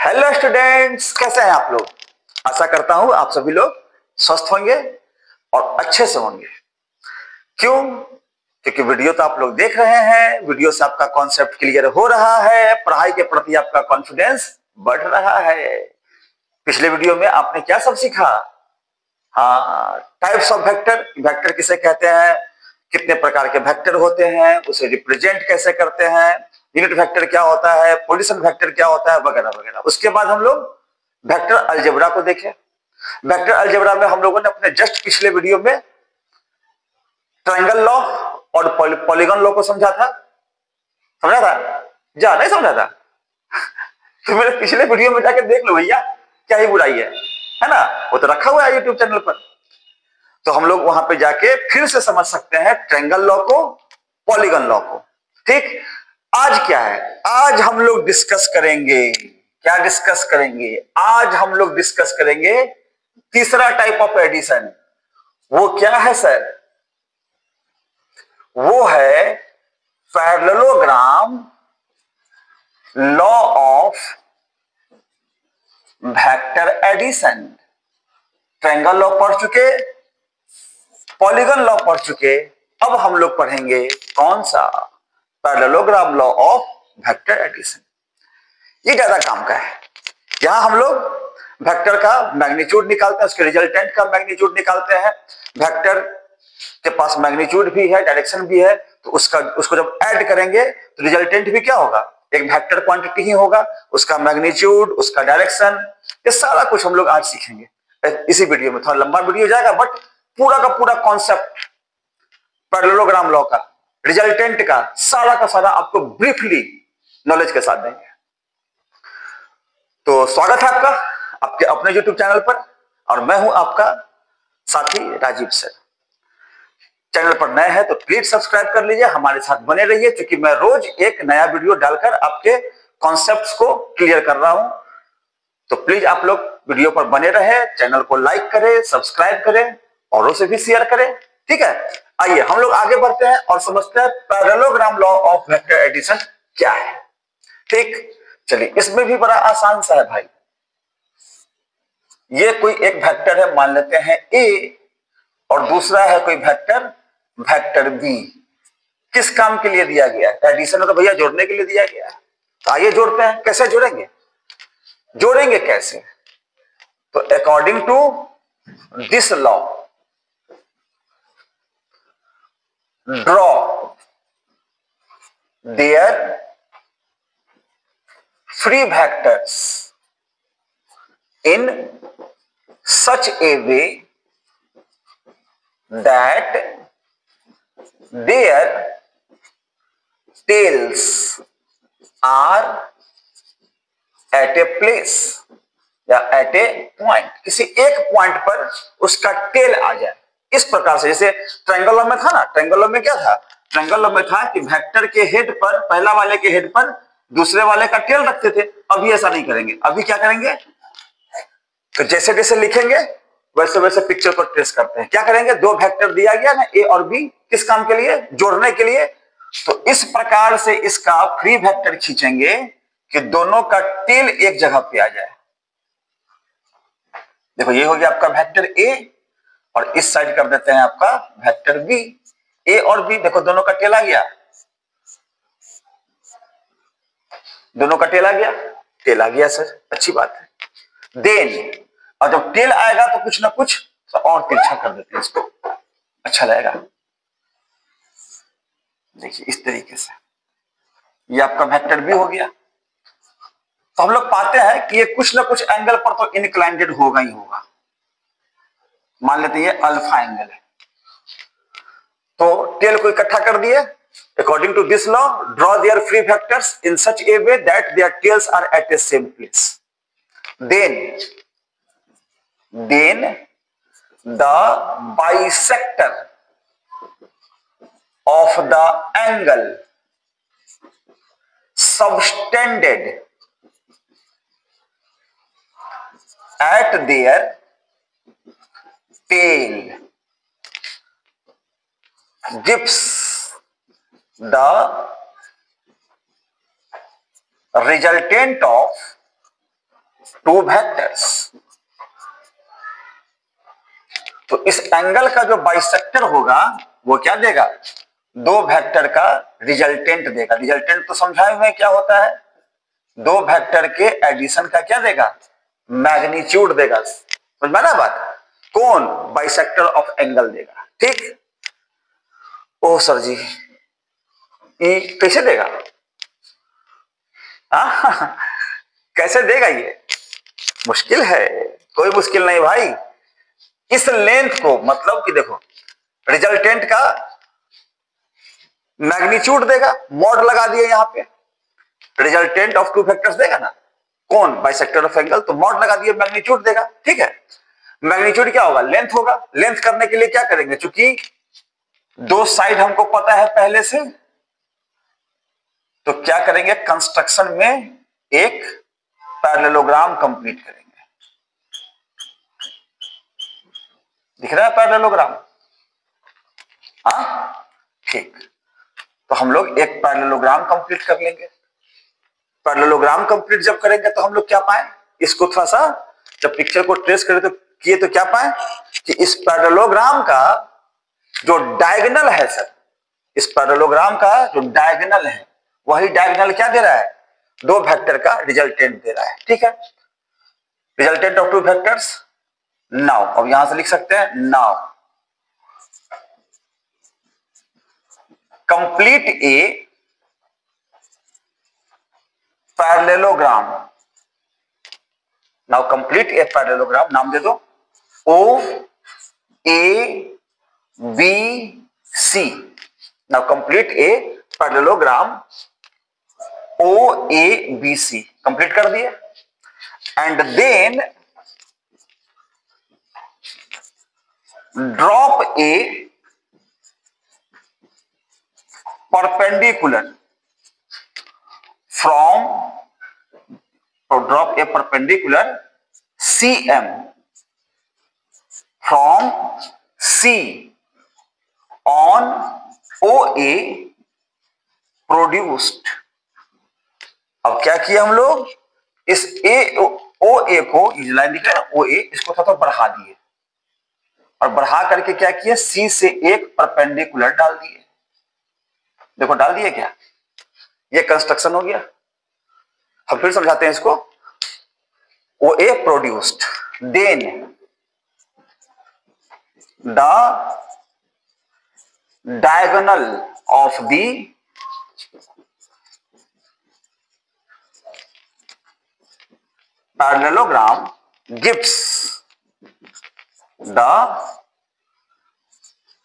Hello students, कैसे हैं आप लोग। आशा करता हूं आप सभी लोग स्वस्थ होंगे और अच्छे से होंगे। क्यों? क्योंकि वीडियो तो आप लोग देख रहे हैं, वीडियो से आपका कॉन्सेप्ट क्लियर हो रहा है, पढ़ाई के प्रति आपका कॉन्फिडेंस बढ़ रहा है। पिछले वीडियो में आपने क्या सब सीखा? हाँ, टाइप्स ऑफ वेक्टर, वेक्टर किसे कहते हैं, कितने प्रकार के वेक्टर होते हैं, उसे रिप्रेजेंट कैसे करते हैं, यूनिट वेक्टर क्या होता है, पोजीशन वेक्टर क्या होता है, वगैरह वगैरह। उसके बाद हम लोग वेक्टर अलजेब्रा को देखें। वेक्टर अलजेब्रा में हम लोगों ने अपने जस्ट पिछले वीडियो में ट्रायंगल लॉ और पॉलीगॉन लॉ को समझा था। समझा था? जा नहीं समझा था? तो मेरे पिछले वीडियो में जाके देख लो भैया, क्या ही बुराई है ना, वो तो रखा हुआ है यूट्यूब चैनल पर। तो हम लोग वहां पे जाके फिर से समझ सकते हैं ट्रायंगल लॉ को, पॉलीगॉन लॉ को। ठीक, आज क्या है, आज हम लोग डिस्कस करेंगे, क्या डिस्कस करेंगे? आज हम लोग डिस्कस करेंगे तीसरा टाइप ऑफ एडिशन। वो क्या है सर? वो है parallelogram law of vector addition. Triangle law पढ़ चुके, पॉलीगॉन लॉ पढ़ चुके, अब हम लोग पढ़ेंगे कौन सा? Parallelogram law of vector addition. ये ज्यादा काम का है। यहां हम लोग वेक्टर का मैग्नीट्यूड निकालते हैं, उसके रिजल्टेंट का मैग्नीट्यूड निकालते हैं। वेक्टर के पास मैग्नीट्यूड भी है, डायरेक्शन भी है, तो उसको जब ऐड करेंगे तो रिजल्टेंट भी क्या होगा? एक वेक्टर क्वांटिटी ही होगा, उसका मैग्नीट्यूड, उसका डायरेक्शन, ये सारा कुछ हम लोग आज सीखेंगे इसी वीडियो में। थोड़ा लंबा वीडियो जाएगा, बट पूरा का पूरा कॉन्सेप्ट पैरेललोग्राम लॉ का, रिजल्टेंट का सारा आपको ब्रीफली नॉलेज के साथ देंगे। तो स्वागत है आपका आपके अपने YouTube चैनल पर, और मैं हूं आपका साथी राजीव सर। चैनल पर नए हैं तो प्लीज सब्सक्राइब कर लीजिए, हमारे साथ बने रहिए, क्योंकि मैं रोज एक नया वीडियो डालकर आपके कॉन्सेप्ट्स को क्लियर कर रहा हूं। तो प्लीज आप लोग वीडियो पर बने रहे, चैनल को लाइक करें, सब्सक्राइब करें, औरों से भी शेयर करें। ठीक है, आइए हम लोग आगे बढ़ते हैं और समझते हैं parallelogram law of vector addition क्या है। ठीक, चलिए, इसमें भी बड़ा आसान सा है भाई। ये कोई एक वेक्टर है, मान लेते हैं ए, और दूसरा है कोई वेक्टर बी। किस काम के लिए दिया गया है? एडिशन है तो भैया जोड़ने के लिए दिया गया है। तो आइए जोड़ते हैं। कैसे जोड़ेंगे? जोड़ेंगे कैसे? तो according to this law, draw their free vectors in such a way that their tails are at a place या at a point, किसी एक पॉइंट पर उसका टेल आ जाए। इस प्रकार से, जैसे ट्रायंगल में था ना, ट्रायंगल में क्या था? ट्रायंगल में था कि वेक्टर के हेड पर, पहला वाले के हेड पर दूसरे वाले का टेल रखते थे। अभी ऐसा नहीं करेंगे। अभी क्या करेंगे? तो जैसे जैसे लिखेंगे वैसे वैसे पिक्चर को ट्रेस करते हैं। क्या करेंगे? दो वेक्टर दिया गया ना, ए और बी, किस काम के लिए? जोड़ने के लिए। तो इस प्रकार से इसका फ्री वेक्टर खींचेंगे कि दोनों का टेल एक जगह पे आ जाए। देखो, ये हो गया आपका वेक्टर ए, और इस साइड कर देते हैं आपका वेक्टर बी। ए और बी, देखो दोनों का टेल आ गया, दोनों का टेल आ गया। टेल आ गया सर, अच्छी बात है। देन, और जब टेल आएगा तो कुछ ना कुछ तो और तिरछा कर देते हैं इसको, अच्छा लगेगा। देखिए इस तरीके से ये आपका वेक्टर बी हो गया। तो हम लोग पाते हैं कि ये कुछ ना कुछ एंगल पर तो इंक्लाइंडेड होगा ही होगा। मान लेते हैं ये अल्फा एंगल है, तो टेल को इकट्ठा कर दिए। According to this law, draw their free vectors in such a way that their tails are at a same place. Then the bisector of the angle subtended at their tail gives the resultant of two vectors. तो इस angle का जो bisector होगा वो क्या देगा? दो vector का रिजल्टेंट देगा। रिजल्टेंट तो समझाए हुए क्या होता है? दो वेक्टर के एडिशन का क्या देगा? मैग्नीट्यूड देगा। समझ में ना बात? कौन? बाइसेक्टर ऑफ एंगल देगा। ठीक। ओ सर जी, ये कैसे देगा? कैसे देगा? ये मुश्किल है। कोई मुश्किल नहीं भाई। इस लेंथ को मतलब कि देखो, रिजल्टेंट का मैग्नीट्यूड देगा, मॉड लगा दिए यहां पे, रिजल्टेंट ऑफ टू वेक्टर्स देगा ना, कौन? बाइसेक्टर ऑफ एंगल, तो मॉड लगा दिए, मैग्नीट्यूड देगा। ठीक है। मैग्नीट्यूड क्या होगा? लेंथ होगा। लेंथ करने के लिए क्या करेंगे? चूंकि दो साइड हमको पता है पहले से, तो क्या करेंगे? कंस्ट्रक्शन में एक पैरेललोग्राम कंप्लीट करेंगे। दिख रहा है पैरेललोग्राम? हाँ, ठीक। तो हम लोग एक पैरेललोग्राम कंप्लीट कर लेंगे। पैरेललोग्राम कंप्लीट जब करेंगे तो हम लोग क्या पाए? इसको थोड़ा सा जब पिक्चर को ट्रेस करें तो किए तो क्या पाए कि इस पैरेललोग्राम का जो डायगोनल है सर, इस पैरेललोग्राम का जो डायगोनल है वही डायगोनल क्या दे रहा है? दो वेक्टर का रिजल्टेंट दे रहा है। ठीक है। Resultant of two vectors. Now अब यहां से लिख सकते हैं, now complete a parallelogram. Now complete a parallelogram, नाम दे दो O A B C. Now complete a parallelogram O A B C, complete कर दिए। And then drop a perpendicular from, तो drop a perpendicular CM from C on OA produced. अब क्या किया हम लोग? इस OA को, ये लाइन दिख रहा है OA, इसको थोड़ा बढ़ा दिए और बढ़ा करके क्या किया? C से एक परपेंडिकुलर डाल दिए। देखो डाल दिए क्या? ये कंस्ट्रक्शन हो गया। हम फिर समझाते हैं इसको। OA produced, then the diagonal of the parallelogram gives the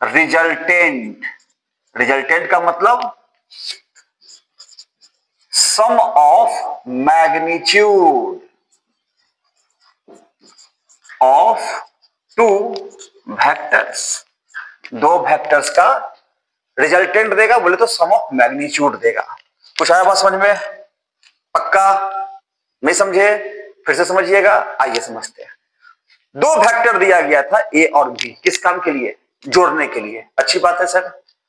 resultant। Resultant का मतलब sum of magnitude of two vectors. दो वेक्टर्स का रिजल्टेंट देगा, बोले तो सम ऑफ मैग्नीट्यूड देगा। कुछ आया बात समझ में? पक्का? नहीं समझे? फिर से समझिएगा। आइए समझते हैं। दो वेक्टर दिया गया था ए और बी, किस काम के लिए? जोड़ने के लिए। अच्छी बात है सर।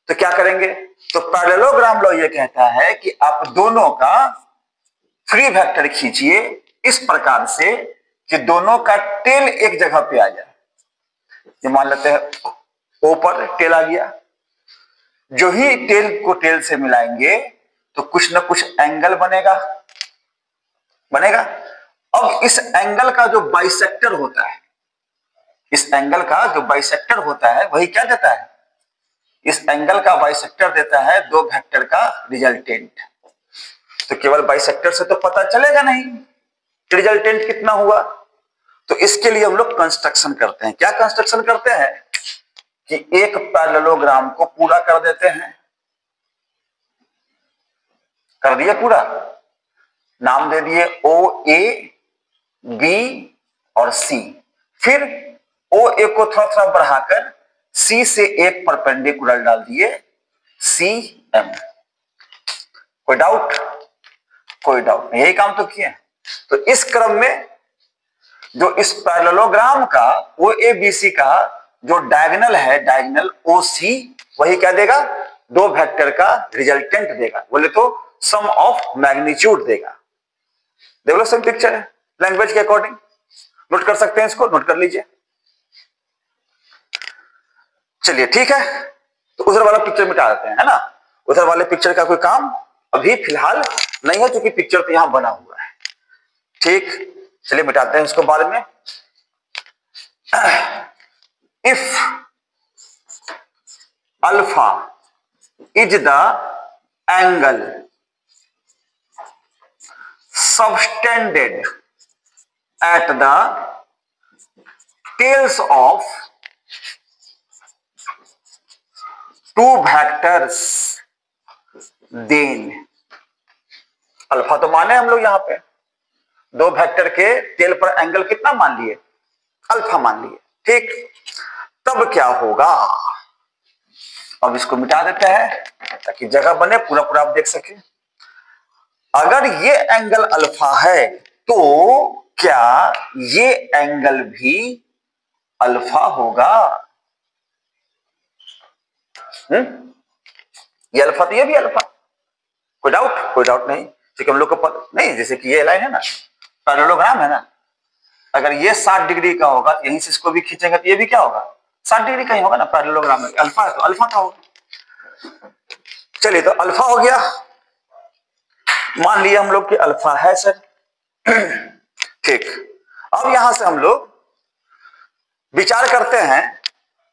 तो क्या करेंगे? तो पैरेललोग्राम लॉ ये कहता है कि आप दोनों का फ्री वेक्टर खींचिए इस प्रकार से कि दोनों का टेल एक जगह पे आ जाए। ये मान लेते हैं ओ पर टेल आ गया। जो ही टेल को टेल से मिलाएंगे तो कुछ ना कुछ एंगल बनेगा। अब इस एंगल का जो बाइसेक्टर होता है, इस एंगल का जो बाइसेक्टर होता है वही क्या देता है? इस एंगल का बाइसेक्टर देता है दो वेक्टर का रिजल्टेंट। तो केवल बाइसेक्टर से तो पता चलेगा नहीं रिजल्टेंट कितना हुआ। तो इसके लिए हम लोग कंस्ट्रक्शन करते हैं। क्या कंस्ट्रक्शन करते हैं? कि एक पैरेललोग्राम को पूरा कर देते हैं। कर दिए पूरा, नाम दे दिए ओ ए बी और सी। फिर ओ ए को थोड़ा थोड़ा बढ़ाकर सी से एक परपेंडिकुलर डाल दिए सी एम। कोई डाउट? कोई डाउट नहीं, यही काम तो किए। तो इस क्रम में जो इस पैरेललोग्राम का ओ ए बी सी का जो डायगोनल है, डायगोनल ओ सी, वही क्या देगा? दो वेक्टर का रिजल्टेंट देगा, बोले तो सम ऑफ मैग्नीट्यूड देगा। देख लो सम पिक्चर है, लैंग्वेज के अकॉर्डिंग। नोट कर सकते हैं इसको, नोट कर लीजिए। चलिए ठीक है, तो उधर वाला पिक्चर मिटा देते हैं, है ना। उधर वाले पिक्चर का कोई काम अभी फिलहाल नहीं है, क्योंकि पिक्चर तो यहां बना हुआ है। ठीक, चलिए मिटाते हैं उसको बाद में। If alpha is the angle subtended at the tails of two vectors, then alpha तो माने हम लोग यहां पे, दो वेक्टर के टेल पर एंगल कितना मान लिए, अल्फा मान लिए। ठीक, तब क्या होगा, अब इसको मिटा देते हैं ताकि जगह बने, पूरा पूरा आप देख सके। अगर ये एंगल अल्फा है तो क्या ये एंगल भी अल्फा होगा? ये अल्फा तो ये भी अल्फा, कोई डाउट? कोई डाउट नहीं, क्योंकि हम लोग को पता नहीं, जैसे कि ये लाइन है ना, पैरेललोग्राम है ना, अगर ये 60 डिग्री का होगा तो यहीं से इसको भी खींचेंगे तो ये भी क्या होगा, 60 डिग्री का ही होगा ना। पैरेललोग्राम में अल्फा है तो अल्फा का होगा। चलिए, तो अल्फा हो गया, मान लिया हम लोग कि अल्फा है सर। ठीक, अब यहां से हम लोग विचार करते हैं,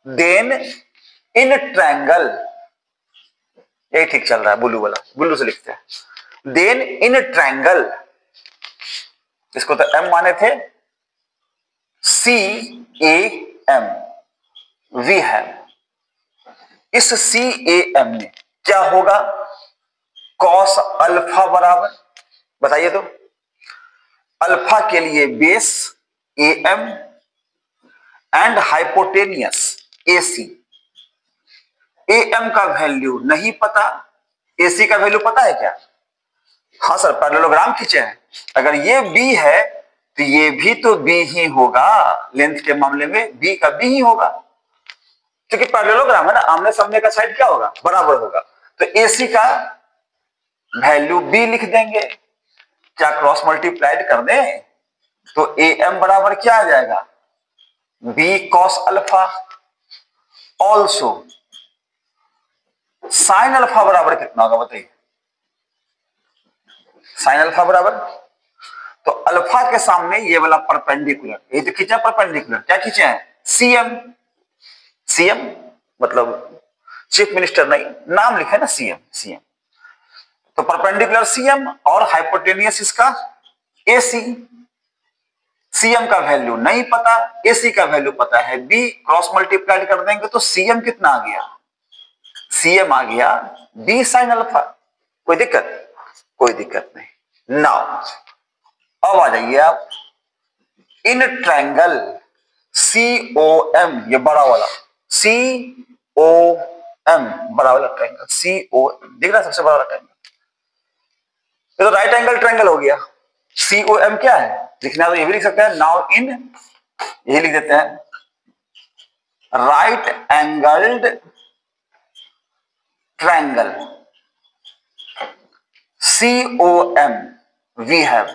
देन इन ट्रायंगल, ये ठीक चल रहा है, ब्लू वाला, ब्लू से लिखते हैं। देन इन ट्रायंगल, इसको तो एम माने थे, सी ए एम, वी है, इस सी ए एम में क्या होगा, कॉस अल्फा बराबर, बताइए तो, अल्फा के लिए base A M and hypotenuse A C. A M का वैल्यू नहीं पता, ए सी का वैल्यू पता है क्या? हाँ सर, पैरेललोग्राम खींचे हैं, अगर ये बी है तो ये भी तो बी ही होगा, लेंथ के मामले में बी का बी ही होगा, क्योंकि पैरेललोग्राम है ना, आमने सामने का साइड क्या होगा, बराबर होगा। तो ए सी का वैल्यू बी लिख देंगे, क्या क्रॉस मल्टीप्लाइड कर दें तो ए एम बराबर क्या आ जाएगा, B cos alpha, also sine alpha बराबर कितना होगा बताइए, साइन अल्फा बराबर, तो अल्फा के सामने ये वाला परपेंडिकुलर, ये तो खींचा परपेंडिकुलर, क्या खींचे हैं, सीएम। सीएम मतलब चीफ मिनिस्टर नहीं, नाम लिखा है ना, सीएम, सीएम, तो परपेंडिकुलर सीएम और हाइपोटेनियस इसका एसी। सीएम का वैल्यू नहीं पता, एसी का वैल्यू पता है बी, क्रॉस मल्टीप्लाइड कर देंगे तो सीएम कितना आ गया, सीएम आ गया बी साइन अल्फा। कोई दिक्कत? कोई दिक्कत नहीं। नाउ अब आ जाइए आप, in triangle C O M, ये बड़ा वाला सी ओ एम, बड़ा वाला ट्रायंगल सी ओ एम दिख रहा है, सबसे बड़ा वाला ट्रायंगल, ये तो राइट एंगल ट्रायंगल हो गया। सी ओ एम क्या है, लिखना तो ये भी लिख सकते हैं, नाउ इन, यही लिख देते हैं, right angled triangle COM we have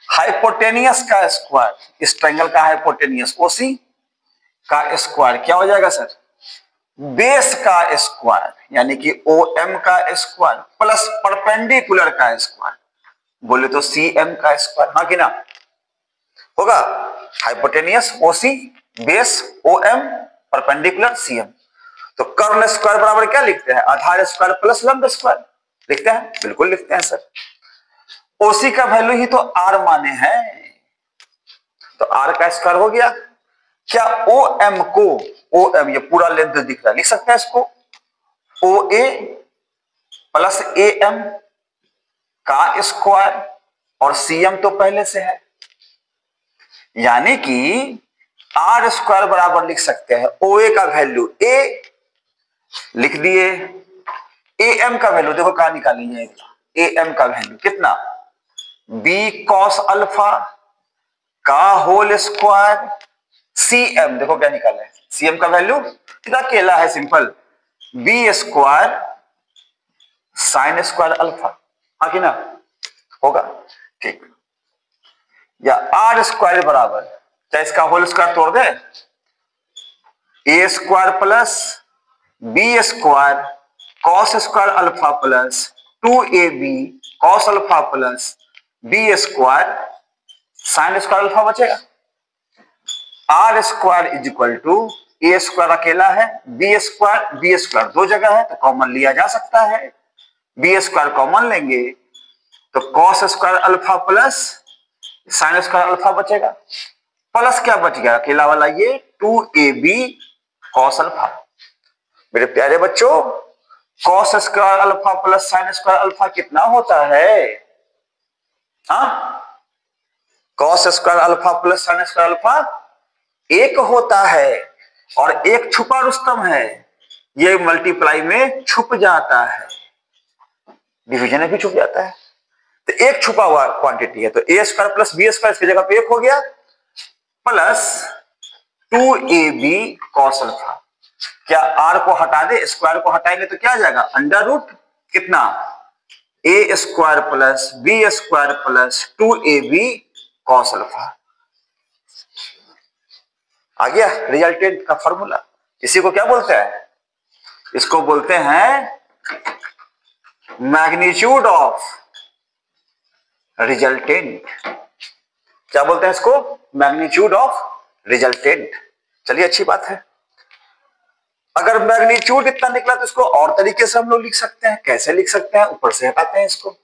hypotenuse का स्क्वायर, इस ट्रायंगल का हाइपोटेनियस OC का स्क्वायर क्या हो जाएगा सर, बेस का स्क्वायर, यानी कि OM का स्क्वायर प्लस परपेंडिकुलर का स्क्वायर, बोले तो CM का स्क्वायर, हाँ कि ना, होगा hypotenuse OC base OM perpendicular CM। तो कर्ण स्क्वायर बराबर क्या लिखते हैं, आधार स्क्वायर प्लस लंब स्क्वायर, लिखते हैं, बिल्कुल लिखते हैं सर। ओसी का वैल्यू ही तो आर माने हैं, तो आर का स्क्वायर हो गया। क्या ओ एम को, ओ एम ये पूरा लेंथ दिख रहा है, लिख सकते हैं इसको, ओ ए प्लस ए एम का स्क्वायर, और सी एम तो पहले से है, यानी कि आर स्क्वायर बराबर लिख सकते हैं ओ ए का वैल्यू ए लिख दिए, ए एम का वैल्यू देखो कहां निकालेंगे, ए एम का वैल्यू कितना, बी कॉस अल्फा का होल स्क्वायर, सी एम देखो क्या निकाले, सी एम का वैल्यू कितना अकेला है, simple, B square sine square alpha, हाँ कि ना, होगा। ठीक, या आर स्क्वायर बराबर, क्या इसका होल स्क्वायर तोड़ दे, A square plus B square cos square alpha plus 2ab cos alpha plus B square sine square alpha बचेगा। R square is equal to A square अकेला है, बी स्क्वायर दो जगह है तो कॉमन लिया जा सकता है, बी स्क्वायर कॉमन लेंगे तो cos square alpha plus sign square alpha बचेगा, प्लस क्या बच गया अकेला वाला ये 2ab कॉस अल्फा। मेरे प्यारे बच्चों, cos square alpha plus sign square alpha कितना होता है? Cos square alpha plus sign square alpha एक होता है, और एक छुपा रुस्तम है, ये मल्टीप्लाई में छुप जाता है, डिवीजन में भी छुप जाता है, तो एक छुपा हुआ क्वांटिटी है, तो A square plus B square इसकी जगह पे एक हो गया, प्लस 2ab कॉस अल्फा। क्या आर को हटा दे, स्क्वायर को हटाएंगे तो क्या आ जाएगा, अंडर रूट कितना, A square plus B square plus 2ab cos alpha. आ गया रिजल्टेंट का फॉर्मूला। इसी को क्या बोलते हैं, इसको बोलते हैं मैग्नीट्यूड ऑफ रिजल्टेंट। क्या बोलते हैं इसको, मैग्नीट्यूड ऑफ रिजल्टेंट। चलिए अच्छी बात है। अगर मैग्नीट्यूड इतना निकला तो इसको और तरीके से हम लोग लिख सकते हैं। कैसे लिख सकते हैं, ऊपर से हटाते हैं इसको,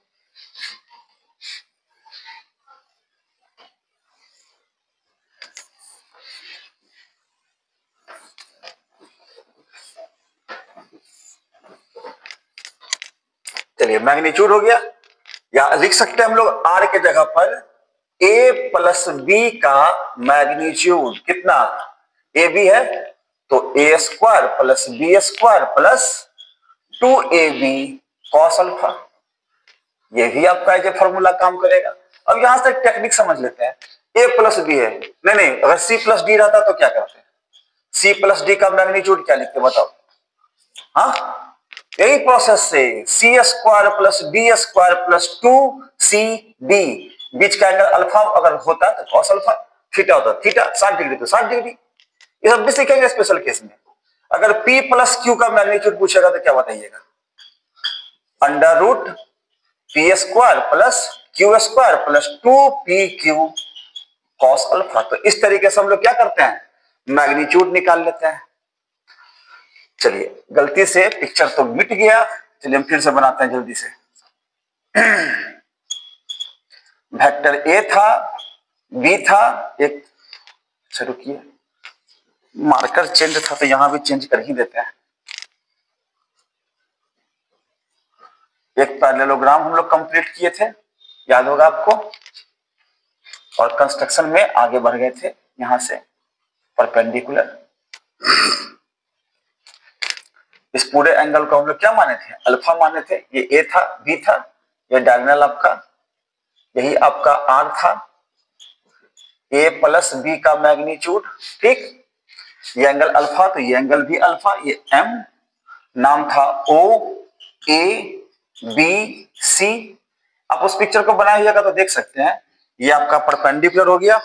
चलिए मैग्नीट्यूड हो गया, या लिख सकते हैं हम लोग आर के जगह पर a प्लस बी का मैग्नीट्यूड कितना, ए बी है तो A square plus B square plus 2ab cos alpha. ये भी आपका ये फॉर्मूला काम करेगा। अब यहां से टेक्निक समझ लेते हैं, a प्लस बी है, नहीं अगर c प्लस डी रहता तो क्या करते हैं, c प्लस डी का मैग्नीट्यूड क्या लिखते बताओ। यही प्रोसेस से C square plus B square plus 2cd, बीच का एंगल अल्फा अगर होता तो कॉस अल्फा, थीटा होता थीटा, 60 डिग्री तो 60 डिग्री। ये सब भी सीखेंगे स्पेशल केस में। अगर p प्लस क्यू का मैग्नीट्यूड पूछेगा तो क्या बताइएगा, under root P square plus Q square plus 2pq cos alpha. तो इस तरीके से हम लोग क्या करते हैं, मैग्नीट्यूड निकाल लेते हैं। चलिए गलती से पिक्चर तो मिट गया, चलिए हम फिर से बनाते हैं जल्दी से। वेक्टर ए था, बी था, एक रुकिए मार्कर चेंज था तो यहां भी चेंज कर ही देते हैं। एक पैरेललोग्राम हम लोग कंप्लीट किए थे, याद होगा आपको, और कंस्ट्रक्शन में आगे बढ़ गए थे यहां से परपेंडिकुलर। इस पूरे एंगल को हम लोग क्या माने थे, अल्फा माने थे। ये ए था, बी था, ये डायगोनल आपका, यही आपका आर था, ए प्लस बी का मैग्नीट्यूड, ठीक, ये एंगल अल्फा तो ये एंगल भी अल्फा, ये एम, नाम था ओ ए बी सी। आप उस पिक्चर को बनाइएगा तो देख सकते हैं, ये आपका परपेंडिकुलर हो गया,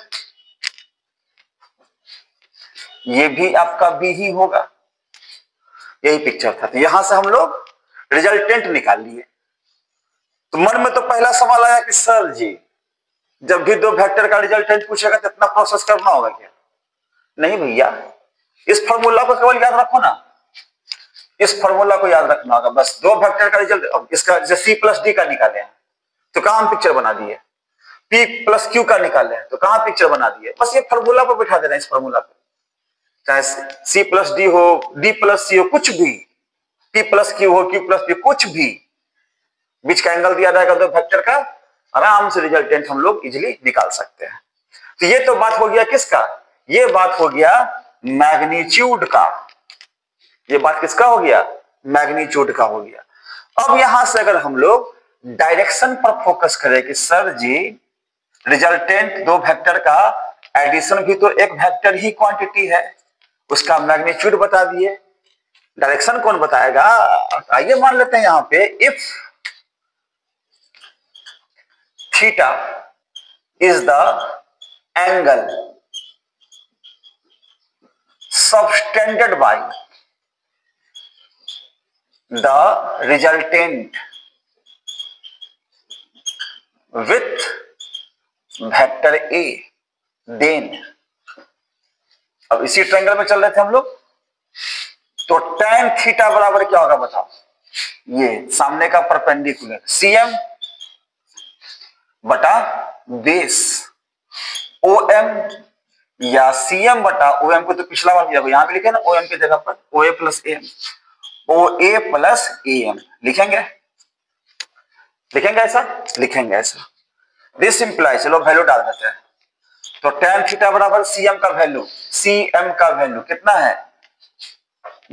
ये भी आपका बी ही होगा, यही पिक्चर था। तो यहां से हम लोग रिजल्टेंट निकाल लिए। तो मन में तो पहला सवाल आया कि सर जी जब भी दो वेक्टर का रिजल्टेंट पूछेगा तो इतना प्रोसेस करना होगा क्या? नहीं भैया, इस फॉर्मूला को केवल याद रखो ना, इस फॉर्मूला को याद रखना होगा बस। दो वेक्टर का रिजल्ट, इसका जैसे सी प्लस डी का निकाले हैं तो कहां हम पिक्चर बना दिए, पी प्लस क्यू का निकाले हैं तो कहां पिक्चर बना दिए, बस ये फॉर्मूला पर बिठा देना। इस फॉर्मूला पे चाहे सी प्लस डी हो, डी प्लस सी हो, कुछ भी, पी प्लस क्यू हो, क्यू प्लस पी, कुछ भी, बीच का एंगल दिया जाएगा दो वेक्टर का, आराम से रिजल्टेंट हम लोग इजिली निकाल सकते हैं। तो ये तो बात हो गया किसका, ये बात हो गया मैग्नीट्यूड का। ये बात किसका हो गया, मैग्नीट्यूड का हो गया। अब यहां से अगर हम लोग डायरेक्शन पर फोकस करें कि सर जी रिजल्टेंट दो वेक्टर का एडिशन भी तो एक वेक्टर ही क्वांटिटी है, उसका मैग्नीट्यूड बता दिए, डायरेक्शन कौन बताएगा। आइए मान लेते हैं यहां पे if theta is the angle subtended by the resultant with vector A, then. अब इसी ट्रायंगल में चल रहे थे हम लोग, तो tan थीटा बराबर क्या होगा बताओ? ये सामने का परपेंडिकुलर CM बटा बेस OM, या CM बटा OM को तो पिछला बार दिया, यहां भी लिखे ना OM की जगह पर OA plus AM, OA plus AM लिखेंगे, लिखेंगे ऐसा, लिखेंगे ऐसा। दिस इंप्लाई, चलो वैल्यू डाल देते हैं। तो tan थीटा बराबर CM का वैल्यू, CM का वैल्यू कितना है?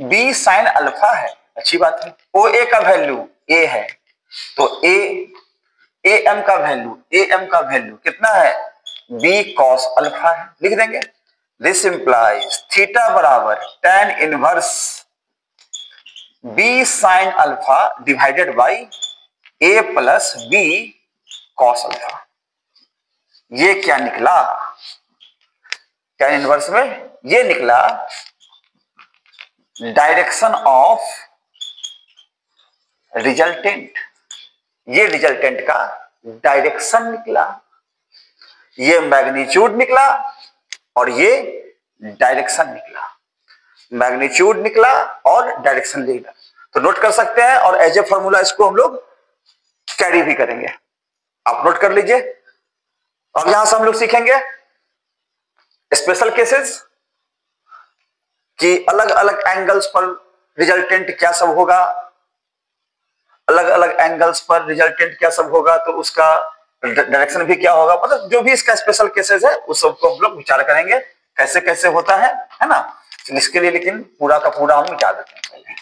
B साइन अल्फा है, अच्छी बात है। OA का वैल्यू A है, तो AM का वैल्यू, AM का वैल्यू कितना है? B cos अल्फा है, लिख देंगे। दिस इंप्लाइज थीटा बराबर tan inverse B sine alpha divided by A plus B cos alpha. ये क्या निकला? tan इनवर्स में ये निकला डायरेक्शन ऑफ रिजल्टेंट, ये रिजल्टेंट का डायरेक्शन निकला, ये मैग्नीट्यूड निकला और ये डायरेक्शन निकला, मैग्नीट्यूड निकला और डायरेक्शन निकला। तो नोट कर सकते हैं और एज ए फॉर्मूला इसको हम लोग कैरी भी करेंगे, आप नोट कर लीजिए। अब यहां से हम लोग सीखेंगे स्पेशल केसेस कि अलग अलग एंगल्स पर रिजल्टेंट क्या सब होगा, अलग अलग एंगल्स पर रिजल्टेंट क्या सब होगा, तो उसका डायरेक्शन भी क्या होगा, मतलब जो भी इसका स्पेशल केसेस है उस सबको हम लोग विचार करेंगे कैसे कैसे होता है ना। इसके लिए लेकिन पूरा का पूरा हम मिटा देते हैं पहले,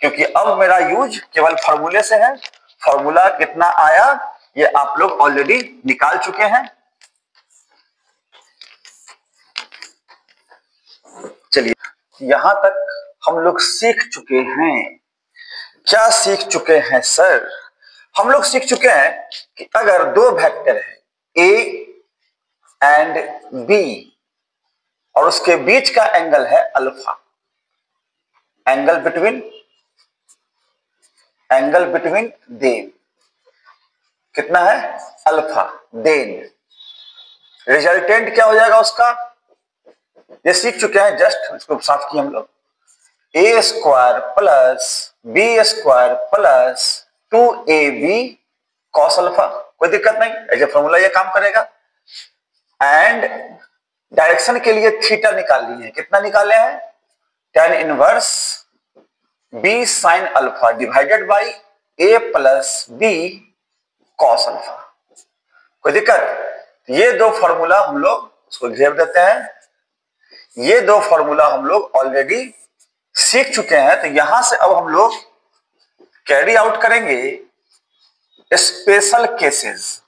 क्योंकि अब मेरा यूज केवल फॉर्मूले से है। फॉर्मूला कितना आया ये आप लोग ऑलरेडी निकाल चुके हैं। चलिए, यहां तक हम लोग सीख चुके हैं। क्या सीख चुके हैं सर? हम लोग सीख चुके हैं कि अगर दो वेक्टर है A एंड B और उसके बीच का एंगल है अल्फा, एंगल बिटवीन देम कितना है? अल्फा। देन रिजल्टेंट क्या हो जाएगा उसका? ये सीख चुके हैं, जस्ट इसको साफ किए हम लोग। A square plus B square plus 2AB cos alpha, कोई दिक्कत नहीं, एज ए फॉर्मूला ये काम करेगा। एंड डायरेक्शन के लिए थीटा निकाल लिए हैं, कितना निकाले हैं? tan inverse B sine alpha divided by A plus B cos alpha, कोई दिक्कत? ये दो फॉर्मूला हम लोग उसको घेर देते हैं, ये दो फॉर्मूला हम लोग ऑलरेडी सीख चुके हैं। तो यहां से अब हम लोग कैरी आउट करेंगे स्पेशल केसेस।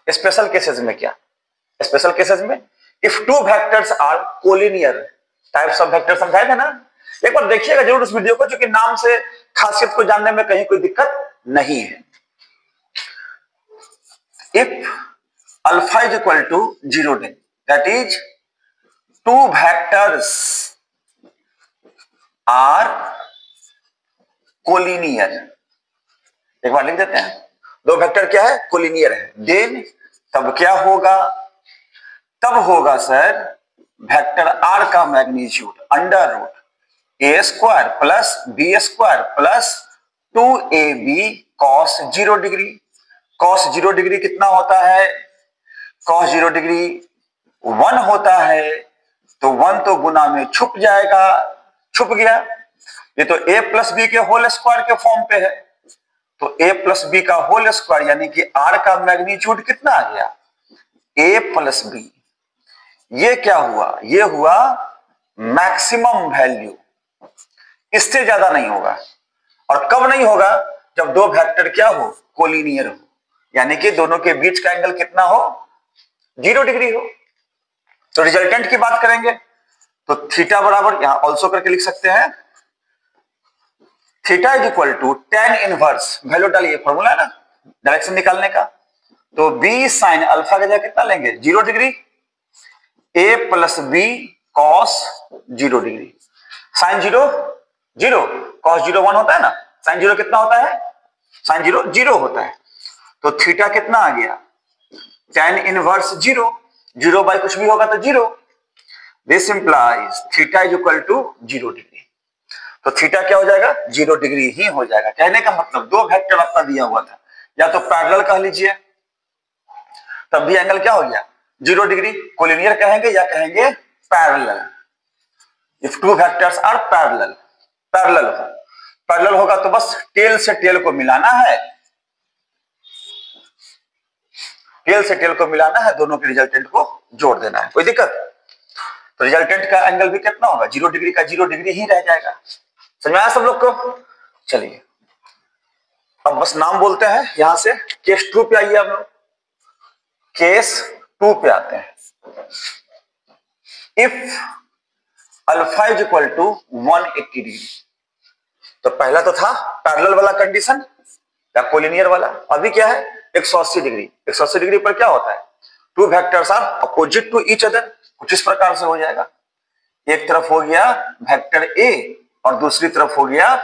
स्पेशल केसेस में क्या? स्पेशल केसेस में if two vectors are collinear, types of vector समझाए थे ना, एक बार देखिएगा जरूर उस वीडियो को, क्योंकि नाम से खासियत को जानने में कहीं कोई दिक्कत नहीं है। If alpha is equal to 0, that is two vectors are collinear, एक बार लिख देते हैं, दो वेक्टर क्या है? कोलिनियर है। देन तब क्या होगा? तब होगा सर वेक्टर आर का magnitude under root A square plus B square plus 2AB cos 0 degree. cos 0 degree कितना होता है? cos 0 डिग्री 1 होता है, तो 1 तो गुना में छुप जाएगा, छुप गया। ये तो a प्लस बी के होल स्क्वायर के फॉर्म पे है, तो a प्लस बी का होल स्क्वायर यानी कि r का मैग्नीट्यूड कितना आ गया? a plus B. ये क्या हुआ? ये हुआ मैक्सिमम वैल्यू, इससे ज्यादा नहीं होगा। और कब नहीं होगा? जब दो वेक्टर क्या हो? कोलिनियर हो, यानी कि दोनों के बीच का एंगल कितना हो? 0 डिग्री हो। तो रिजल्टेंट की बात करेंगे तो थीटा बराबर यहां ऑल्सो करके लिख सकते हैं, theta is equal to tan inverse, value डालिए, फॉर्मूला है ना, डायरेक्शन निकालने का। तो बी साइन अल्फा की जगह कितना लेंगे 0 degree, A plus B cos 0 degree. Sine 0 0, cos 0 1 होता है ना, साइन 0 कितना होता है, साइन 0 0 होता है। तो थीटा कितना आ गया tan इनवर्स 0, 0 बाई कुछ भी होगा तो 0। This implies theta is equal to 0 degree. तो थीटा क्या हो जाएगा 0 डिग्री ही हो जाएगा। कहने का मतलब दो वेक्टर आपका दिया हुआ था, या तो पैरेलल कह लीजिए, तब भी एंगल क्या हो गया 0 डिग्री, कोलिनियर कहेंगे या कहेंगे parallel. If two vectors are parallel, parallel होगा तो बस टेल से टेल को मिलाना है, टेल से टेल को मिलाना है, दोनों के रिजल्टेंट को जोड़ देना है, कोई दिक्कत। तो रिजल्टेंट का एंगल भी कितना होगा 0 डिग्री का 0 डिग्री ही रह जाएगा। समझ में आया सब लोग को। चलिए अब बस नाम बोलते हैं, यहां से केस 2 पे आइए हम लोग, केस 2 पे आते हैं। If alpha is equal to 180 degree, तो पहला तो था पैरेलल वाला कंडीशन या कोलिनियर वाला, अभी क्या है 180 डिग्री। 180 डिग्री पर क्या होता है two vectors are opposite to each other, कुछ इस प्रकार से हो जाएगा। एक तरफ हो गया वेक्टर ए और दूसरी तरफ हो गया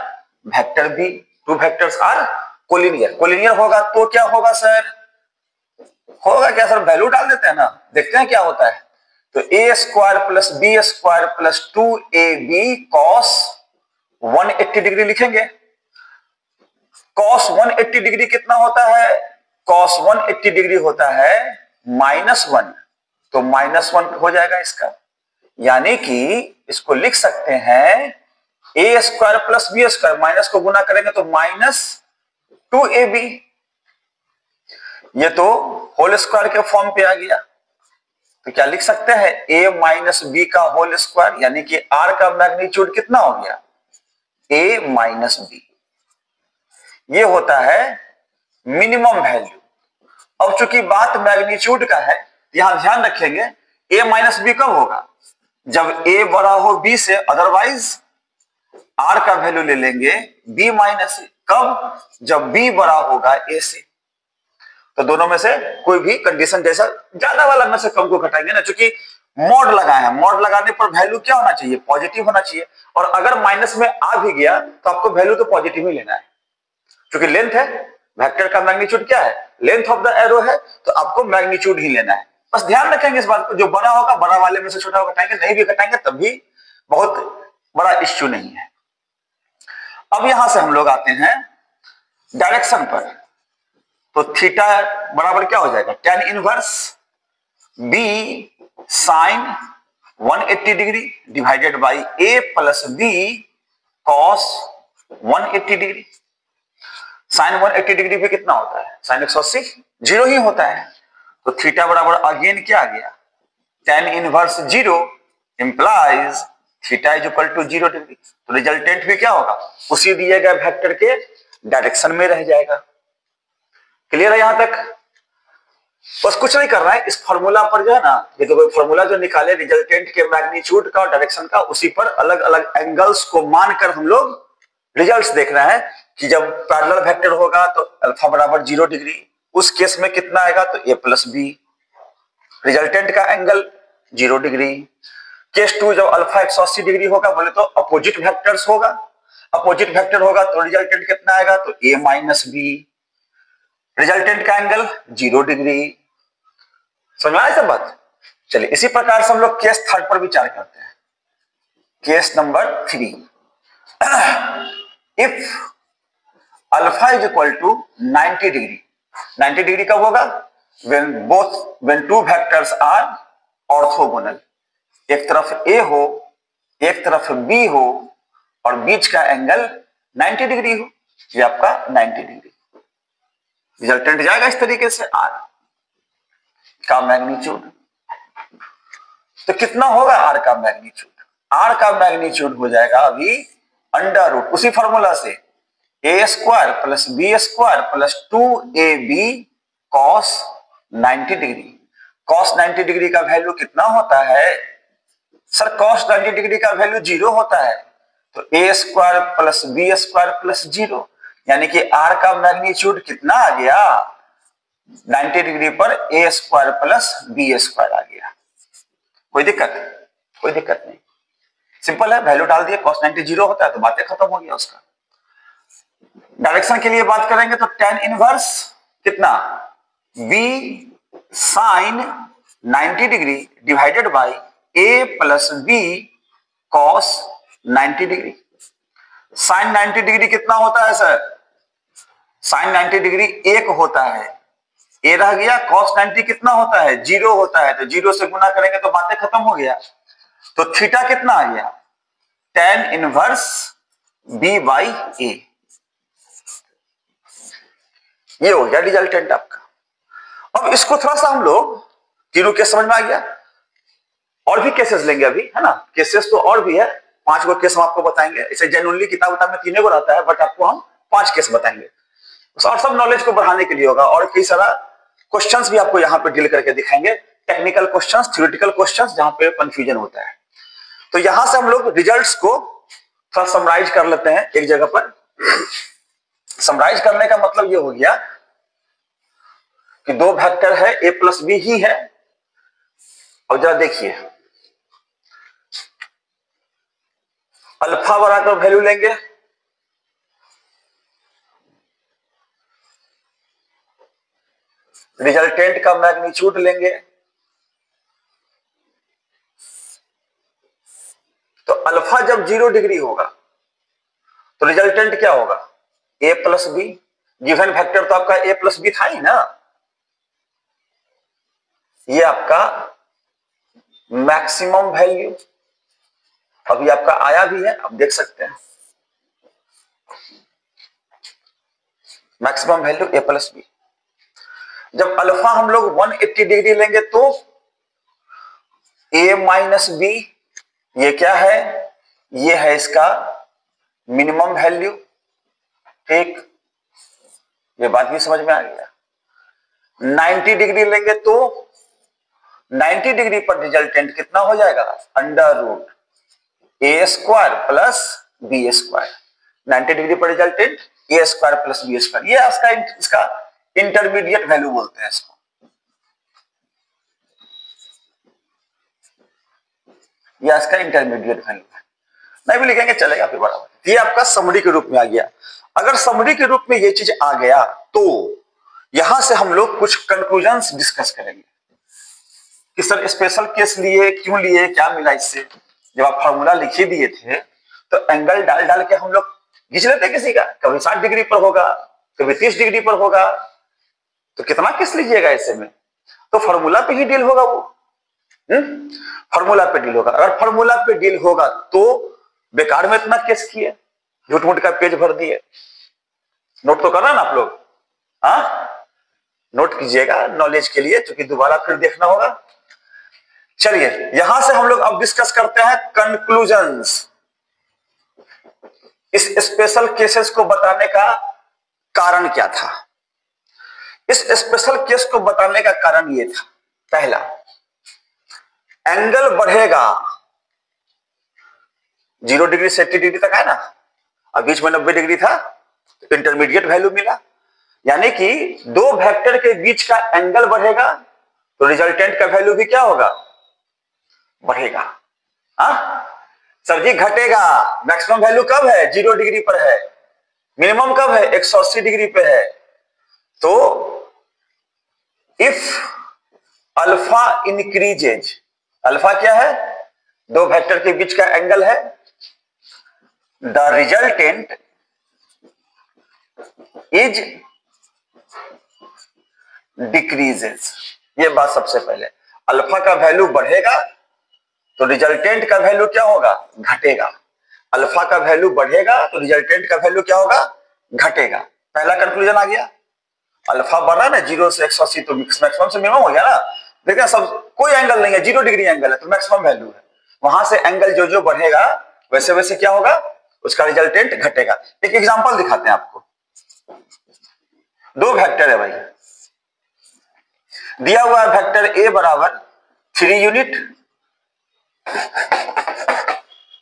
vector B, two vectors are collinear. Collinear होगा तो क्या होगा सर, होगा क्या सर, वैल्यू डाल देते हैं ना, देखते हैं क्या होता है। तो A square plus B square plus 2ab cos 180 degree लिखेंगे। कॉस 180 डिग्री कितना होता है, कॉस 180 डिग्री होता है -1, तो -1 हो जाएगा इसका, यानी कि इसको लिख सकते हैं A square plus B square, minus को गुना करेंगे तो -2ab, ये तो होल स्क्वायर के फॉर्म पे आ गया। तो क्या लिख सकते हैं a माइनस बी का होल स्क्वायर, यानी कि r का मैग्नीट्यूड कितना हो गया a माइनस बी, ये होता है मिनिमम वैल्यू। अब चूंकि बात मैग्नीट्यूड का है, यहां ध्यान रखेंगे a माइनस बी कब होगा जब a बड़ा हो b से, अदरवाइज r का वैल्यू ले लेंगे b माइनस, कब जब b बड़ा होगा a से। तो दोनों में से कोई भी कंडीशन, जैसा ज्यादा वाला में से कम को घटाएंगे ना, क्योंकि मॉड लगाए हैं, मॉड लगाने पर वैल्यू क्या होना चाहिए पॉजिटिव होना चाहिए, और अगर माइनस में आ भी गया तो आपको वैल्यू तो पॉजिटिव ही लेना है, क्योंकि लेंथ है, वेक्टर का मैग्नीट्यूड क्या है लेंथ ऑफ द एरो है, तो आपको मैग्नीट्यूड ही लेना है। बस ध्यान रखेंगे इस बात को, जो बड़ा होगा बड़ा वाले में से छोटा घटाएंगे, नहीं भी घटाएंगे तब भी बहुत बड़ा इश्यू नहीं है। अब यहां से हम लोग आते हैं डायरेक्शन पर, तो थीटा बराबर क्या हो जाएगा tan inverse b sine 180 degree divided by a plus b cos 180 degree. Sine 180 degree पे कितना होता है साइन 180 0 ही होता है, तो थीटा बराबर अगेन क्या आ गया tan inverse 0 implies theta is equal to 0 degree. तो रिजल्टेंट भी क्या होगा उसी दिए गए वेक्टर के डायरेक्शन में रह जाएगा। क्लियर है यहां तक। बस कुछ नहीं करना है, इस फॉर्मूला पर जो है ना, ये तो फॉर्मूला जो निकाले रिजल्टेंट के मैग्नीट्यूड का और डायरेक्शन का, उसी पर अलग अलग एंगल्स को मानकर हम लोग रिजल्ट्स देख रहे हैं कि जब पैरेलल वेक्टर होगा तो अल्फा बराबर 0 डिग्री, उस केस में कितना आएगा तो a प्लस बी, रिजल्टेंट का एंगल 0 डिग्री। केस 2 जब अल्फा 180 डिग्री होगा बोले तो अपोजिट वेक्टर्स होगा, अपोजिट वेक्टर होगा तो रिजल्टेंट कितना आएगा तो a माइनस बी, रिजल्टेंट का एंगल 0 डिग्री। समझ में आया सब बात। चलिए इसी प्रकार से हम लोग केस 3 पर विचार करते हैं। Case number 3, if alpha is equal to 90 degree, 90 degree कब होगा when two vectors are orthogonal, एक तरफ a हो एक तरफ b हो और बीच का एंगल 90 डिग्री हो, ये आपका 90 डिग्री। रिजल्टेंट जाएगा इस तरीके से r का मैग्नीट्यूड, तो कितना होगा r का मैग्नीट्यूड, r का मैग्नीट्यूड हो जाएगा अभी अंडर रूट उसी फॉर्मूला से a square plus b square plus 2ab cos 90 degree. Cos 90 degree का वैल्यू कितना होता है सर, कॉस 90 डिग्री का वैल्यू 0 होता है, तो a square plus b square plus 0, यानी कि आर का मैग्नीट्यूड कितना आ गया, 90 डिग्री पर ए स्क्वायर प्लस बी स्क्वायर आ गया। कोई दिक्कत? कोई दिक्कत नहीं, सिंपल है, वैल्यू डाल दिए, cos 90 जीरो होता है तो बातें खत्म हो गया उसका। डायरेक्शन के लिए बात करेंगे तो tan इनवर्स कितना, b sine 90 degree divided by a plus B cos 90 degree. Sine 90 degree कितना होता है सर, साइन 90 डिग्री 1 होता है, a रह गया, cos 90 कितना होता है, 0 होता है, तो 0 से गुना करेंगे तो बातें खत्म हो गया। तो थीटा कितना आ गया, tan inverse b by a, ये हो गया रिजल्टेंट आपका। अब इसको थोड़ा सा हम लोग, तीनों केस समझ में आ गया, और भी केसेस लेंगे अभी, है ना, केसेस तो और भी है, 5 गो केस हम आपको बताएंगे। इसे जेन्युइनली किताब में 3 गो रहता है, बट आपको हम 5 केस बताएंगे, और सब नॉलेज को बढ़ाने के लिए होगा। और कई सारा क्वेश्चंस भी आपको यहाँ पे डील करके दिखाएंगे, टेक्निकल क्वेश्चंस, थ्योरेटिकल क्वेश्चंस, जहां पे कंफ्यूजन होता है। तो यहां से हम लोग रिजल्ट्स को थोड़ा समराइज कर लेते हैं एक जगह पर। समराइज करने का मतलब ये हो गया कि दो वेक्टर है, a प्लस बी ही है। और जरा देखिए, अल्फा बराबर वैल्यू लेंगे, रिजल्टेंट का मैग्नीट्यूड लेंगे, तो अल्फा जब 0 डिग्री होगा तो रिजल्टेंट क्या होगा, a plus B. Given vector तो आपका a प्लस बी था ही ना, ये आपका मैक्सिमम वैल्यू अभी आपका आया भी है, आप देख सकते हैं, maximum value a plus B. जब अल्फा हम लोग 180 डिग्री लेंगे तो a माइनस बी, ये क्या है, ये है इसका मिनिमम वैल्यू। ठीक, ये बात भी समझ में आ गया। 90 डिग्री लेंगे तो 90 डिग्री पर रिजल्टेंट कितना हो जाएगा, under root A square plus B square. 90 degree पर resultant A square plus B square, ये इसका इंटरमीडिएट वैल्यू बोलते हैं इसको, ये इसका इंटरमीडिएट वैल्यू है। नहीं भी लिखेंगे चलेगा, फिर बराबर। ये आपका समरी के रूप में आ गया। अगर समरी के रूप में ये चीज आ गया तो यहां से हम लोग कुछ कंक्लूजन्स डिस्कस करेंगे कि सर स्पेशल केस लिए, क्यों लिए, क्या मिला इससे। जब आप फार्मूला लिख ही दिए थे तो एंगल डाल डाल के हम लोग खींच लेते किसी का, कभी 60 डिग्री पर होगा, कभी 30 डिग्री पर होगा, तो कितना केस लीजिएगा ऐसे में, तो फार्मूला पे ही डील होगा वो। फार्मूला पे डील होगा। अगर फार्मूला पे डील होगा तो बेकार में इतना केस किए, झूठ मूठ का पेज भर दिए। नोट तो करना ना आप लोग, हाँ नोट कीजिएगा नॉलेज के लिए, क्योंकि दोबारा फिर देखना होगा। चलिए यहां से हम लोग अब डिस्कस करते हैं कंक्लूजन्स। इस स्पेशल केसेस को बताने का कारण क्या था। इस स्पेशल केस को बताने का कारण ये था, पहला, एंगल बढ़ेगा 0 डिग्री से 80 डिग्री तक है ना, अब बीच में 90 डिग्री था, तो इंटरमीडिएट वैल्यू मिला। यानी कि दो वेक्टर के बीच का एंगल बढ़ेगा तो रिजल्टेंट का वैल्यू भी क्या होगा, बढ़ेगा। हाँ सर जी घटेगा, मैक्सिमम वैल्यू कब है, 0 डिग्री पर है, मिनिमम कब है, 180 डिग्री पे है। तो इफ अल्फा इंक्रीजेज, अल्फा क्या है, दो वेक्टर के बीच का एंगल है, द रिजल्टेंट इज डिक्रीजेस। ये बात सबसे पहले, अल्फा का वैल्यू बढ़ेगा तो रिजल्टेंट का वैल्यू क्या होगा, घटेगा। अल्फा का वैल्यू बढ़ेगा तो रिजल्टेंट का वैल्यू क्या होगा, घटेगा। पहला कंक्लूजन आ गया। अल्फा बढ़ रहा है ना 0 से 180, तो मैक्सिमम से मिनिमम हो गया ना। देखिए सब कोई एंगल नहीं है, 0 डिग्री एंगल है तो मैक्सिमम वैल्यू है, वहां से एंगल जो जो बढ़ेगा वैसे वैसे क्या होगा, उसका रिजल्टेंट घटेगा। एक एग्जांपल दिखाते हैं आपको। दो वेक्टर है भाई, दिया हुआ है वेक्टर ए बराबर 3 यूनिट,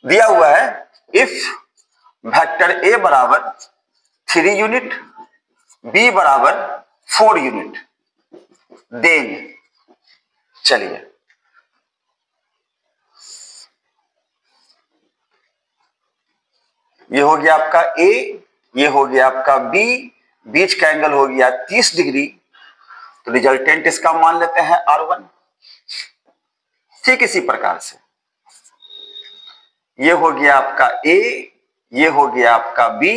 दिया हुआ है इफ वेक्टर ए बराबर 3 यूनिट, बी बराबर 4 यूनिट। देन चलिए ये हो गया आपका ए, ये हो गया आपका बी, बीच का एंगल हो गया 30 डिग्री, तो रिजल्टेंट इसका मान लेते हैं R1। ठीक इसी प्रकार से ये हो गया आपका ए, ये हो गया आपका बी,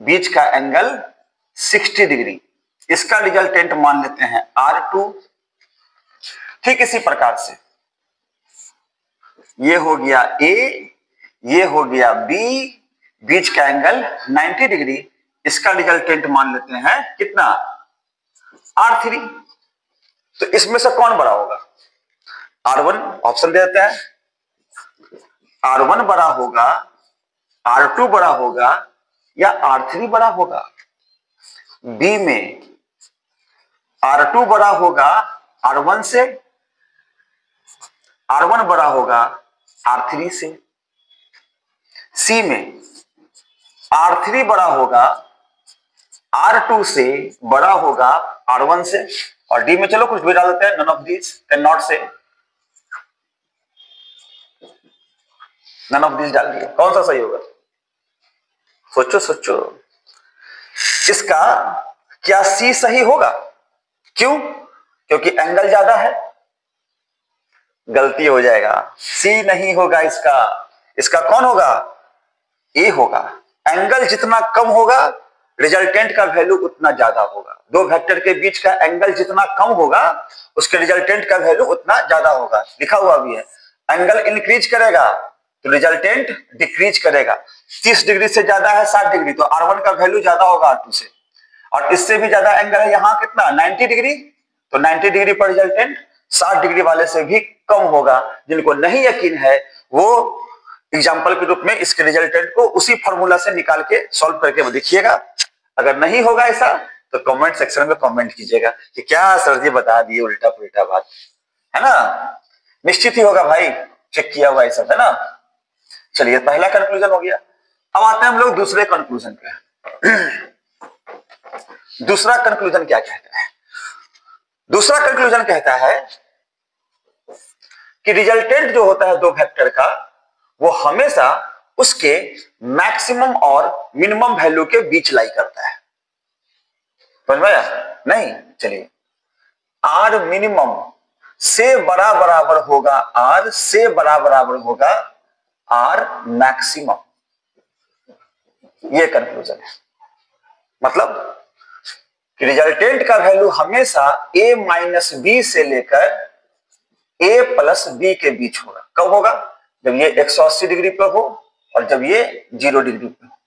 बीच का एंगल 60 डिग्री, इसका रिजल्टेंट मान लेते हैं R2। ठीक इसी प्रकार से ये हो गया ए, ये हो गया बी, बीच का एंगल 90 डिग्री, इसका रिजल्टेंट मान लेते हैं कितना, R3। तो इसमें से कौन बड़ा होगा, R1, ऑप्शन दे देते हैं, R1 बड़ा होगा, R2 बड़ा होगा या R3 बड़ा होगा। बी में R2 बड़ा होगा R1 से, R1 बड़ा होगा R3 से। सी में R3 बड़ा होगा R2 से, बड़ा होगा R1 से। और डी में चलो कुछ भी डाल देते हैं, none of this, can not say, none of this डाल दिया, कौन सा सही होगा, सोचो सोचो। इसका क्या सी सही होगा, क्यों, क्योंकि एंगल ज्यादा है, गलती हो जाएगा, सी नहीं होगा इसका। इसका कौन होगा, ए होगा। एंगल जितना कम होगा रिजल्टेंट का वैल्यू उतना ज्यादा होगा। दो वेक्टर के बीच का एंगल जितना कम होगा उसके रिजल्टेंट का वैल्यू उतना ज्यादा होगा। लिखा हुआ भी है, एंगल इंक्रीज करेगा तो रिजल्टेंट डिक्रीज करेगा। 30 डिग्री से ज्यादा है 60 डिग्री, तो R1 का वैल्यू ज्यादा होगा R2 से। और इससे भी ज्यादा एंगल है यहाँ कितना, 90 डिग्री, तो 90 डिग्री पर रिजल्टेंट 60 डिग्री वाले से भी कम होगा। जिनको नहीं यकीन है वो एग्जाम्पल के रूप में इसके रिजल्टेंट को उसी फॉर्मूला से निकाल के सॉल्व करके देखिएगा। अगर नहीं होगा ऐसा तो कमेंट सेक्शन में कमेंट कीजिएगा कि क्या सर जी बता दिए उल्टा पुल्टा बात, है ना। निश्चित ही होगा भाई, चेक किया हुआ सब, है ना। चलिए पहला कंक्लूजन हो गया। अब आते हैं हम लोग दूसरे कंक्लूजन पे। दूसरा कंक्लूजन क्या कहता है, दूसरा कंक्लूजन कहता है कि रिजल्टेंट जो होता है दो वेक्टर का वो हमेशा उसके मैक्सिमम और मिनिमम वैल्यू के बीच लाई करता है। समझ में आया नहीं, चलिए आर मिनिमम से बड़ा बराबर होगा आर से बड़ा बराबर होगा आर मैक्सिमम, ये कंक्लूजन है। मतलब कि रिजल्टेंट का वैल्यू हमेशा a माइनस बी से लेकर a प्लस बी के बीच होगा। कब होगा, जब ये 180 डिग्री पे हो और जब ये 0 डिग्री पे हो।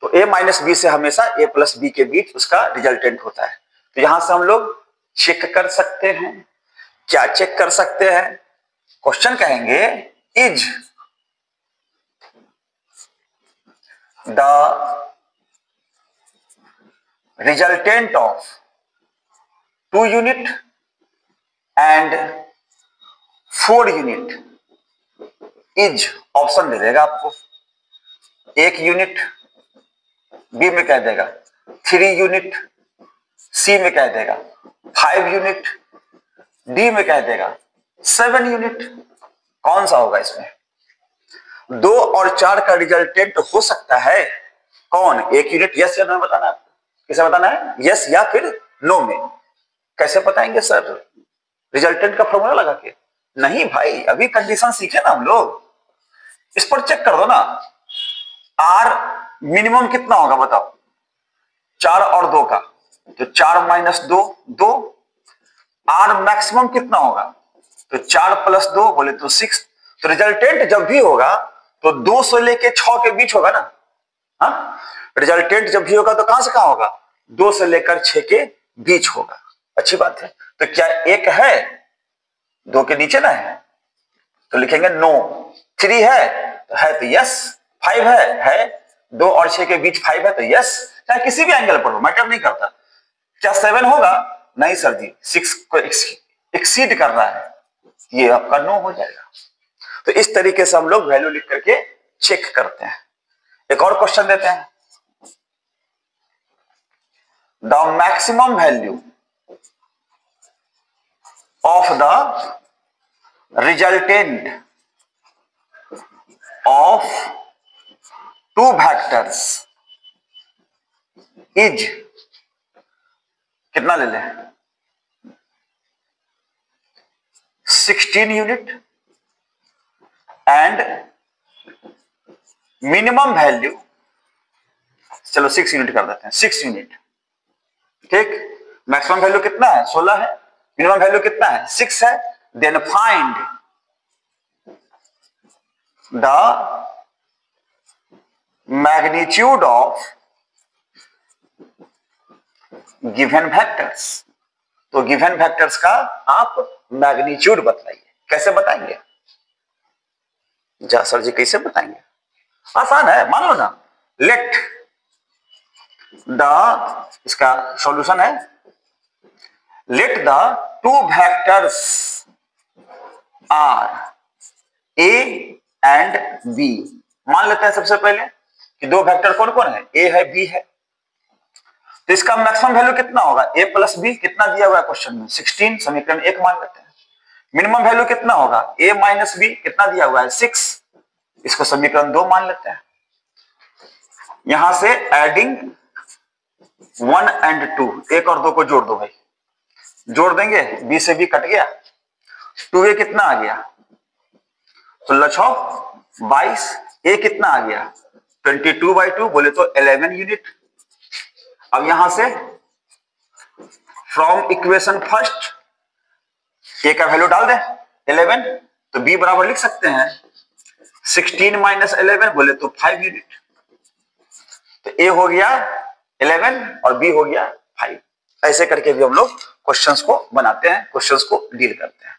तो a माइनस बी से हमेशा a प्लस बी के बीच उसका रिजल्टेंट होता है। तो यहां से हम लोग चेक कर सकते हैं, क्या चेक कर सकते हैं, क्वेश्चन कहेंगे is the resultant of 2 unit and 4 unit is, option दे देगा आपको, 1 यूनिट, बी में कह देगा 3 यूनिट, सी में कह देगा 5 यूनिट, डी में कह देगा 7 यूनिट। कौन सा होगा इसमें, 2 और 4 का रिजल्टेंट हो सकता है कौन, 1 यूनिट, यस या नो बताना है। किसे बताना है, यस या फिर नो में। कैसे बताएंगे सर, रिजल्टेंट का फॉर्मूला लगा के? नहीं भाई, अभी कंडीशन सीखे ना हम लोग। इस पर चेक कर दो ना, आर मिनिमम कितना होगा बताओ, 4 और 2 का, तो 4 माइनस 2 2। आर मैक्सिमम कितना होगा, तो 4 प्लस 2 बोले तो 6। तो रिजल्टेंट जब भी होगा तो 2 से लेके 6 के बीच होगा ना। हाँ, रिजल्टेंट जब भी होगा तो कहां से कहां होगा, 2 से लेकर 6 के बीच होगा। अच्छी बात है। तो क्या 1 है 2 के नीचे ना है, तो लिखेंगे नो। 3 है तो यस। 5 है 2 और 6 के बीच 5 है तो यस। चाहे किसी भी एंगल पर हो, मैटर नहीं करता। क्या 7 होगा, नहीं सर जी, 6 को एक्सीड कर रहा है, ये आपका नो हो जाएगा। तो इस तरीके से हम लोग वैल्यू लिख करके चेक करते हैं। एक और क्वेश्चन देते हैं। The maximum value of the resultant of two vectors is, कितना ले लें, 16 यूनिट एंड मिनिमम वैल्यू, चलो 6 यूनिट कर देते हैं, 6 यूनिट, ठीक। मैक्सिमम वैल्यू कितना है, 16 है, मिनिमम वैल्यू कितना है, 6 है। Then find the magnitude of given vectors. तो गिवन वेक्टर्स का आप मैग्नीट्यूड बताइए। कैसे बताएंगे? जा सर जी कैसे बताएंगे? आसान है, मान लो ना, लेट द, इसका सॉल्यूशन है, let the two vectors are A and B. मान लेते हैं सबसे पहले कि दो वेक्टर कौन कौन है, ए है बी है। तो इसका मैक्सिमम वैल्यू कितना होगा, ए प्लस बी, कितना दिया हुआ है क्वेश्चन में, 16, समीकरण 1 मान लेते हैं। मिनिमम वैल्यू कितना होगा, ए माइनस बी, कितना दिया हुआ है, 6, इसको समीकरण 2 मान लेते हैं। यहां से एडिंग 1 एंड 2, 1 और 2 को जोड़ दो भाई, जोड़ देंगे, बी से बी कट गया, 2a कितना आ गया, 16 22, ए कितना आ गया 22/2, बोले तो 11 यूनिट। अब यहां से फ्रॉम इक्वेशन फर्स्ट ए का वैल्यू डाल दें 11, तो बी बराबर लिख सकते हैं 16 माइनस 11, बोले तो 5 यूनिट। तो ए हो गया 11 और बी हो गया 5। ऐसे करके भी हम लोग क्वेश्चंस को बनाते हैं, क्वेश्चंस को डील करते हैं।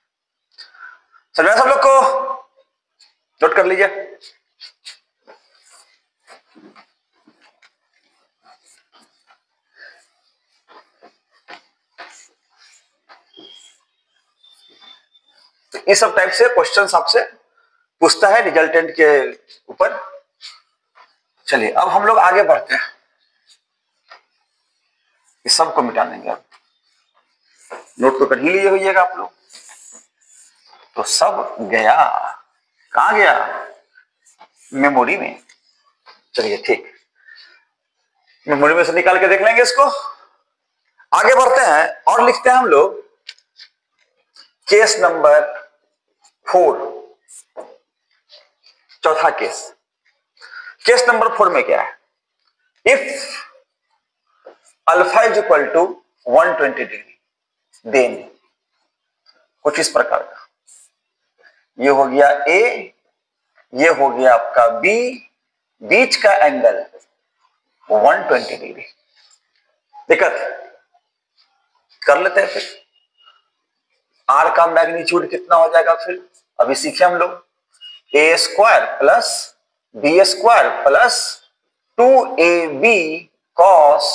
समझा सब लोग को? नोट कर लीजिए। तो इस सब टाइप से क्वेश्चंस आपसे पूछता है रिजल्टेंट के ऊपर। चलिए अब हम लोग आगे बढ़ते हैं, इस सब को मिटा देंगे। अब नोट तो कर ही लिए होइएगा आप लोग। तो सब गया, कहां गया, मेमोरी में। चलिए ठीक, मेमोरी में से निकाल के देख लेंगे इसको। आगे बढ़ते हैं और लिखते हैं हम लोग केस नंबर 4, चौथा केस। केस नंबर 4 में क्या है, if alpha is equal to 120 degree, then कुछ इस प्रकार का, ये हो गया ए, ये हो गया आपका बी, बीच का एंगल 120 डिग्री। दिक्कत कर लेते हैं। फिर आर का मैग्नीट्यूड कितना हो जाएगा, फिर अभी सीखे हम लोग, A square plus B square plus 2ab cos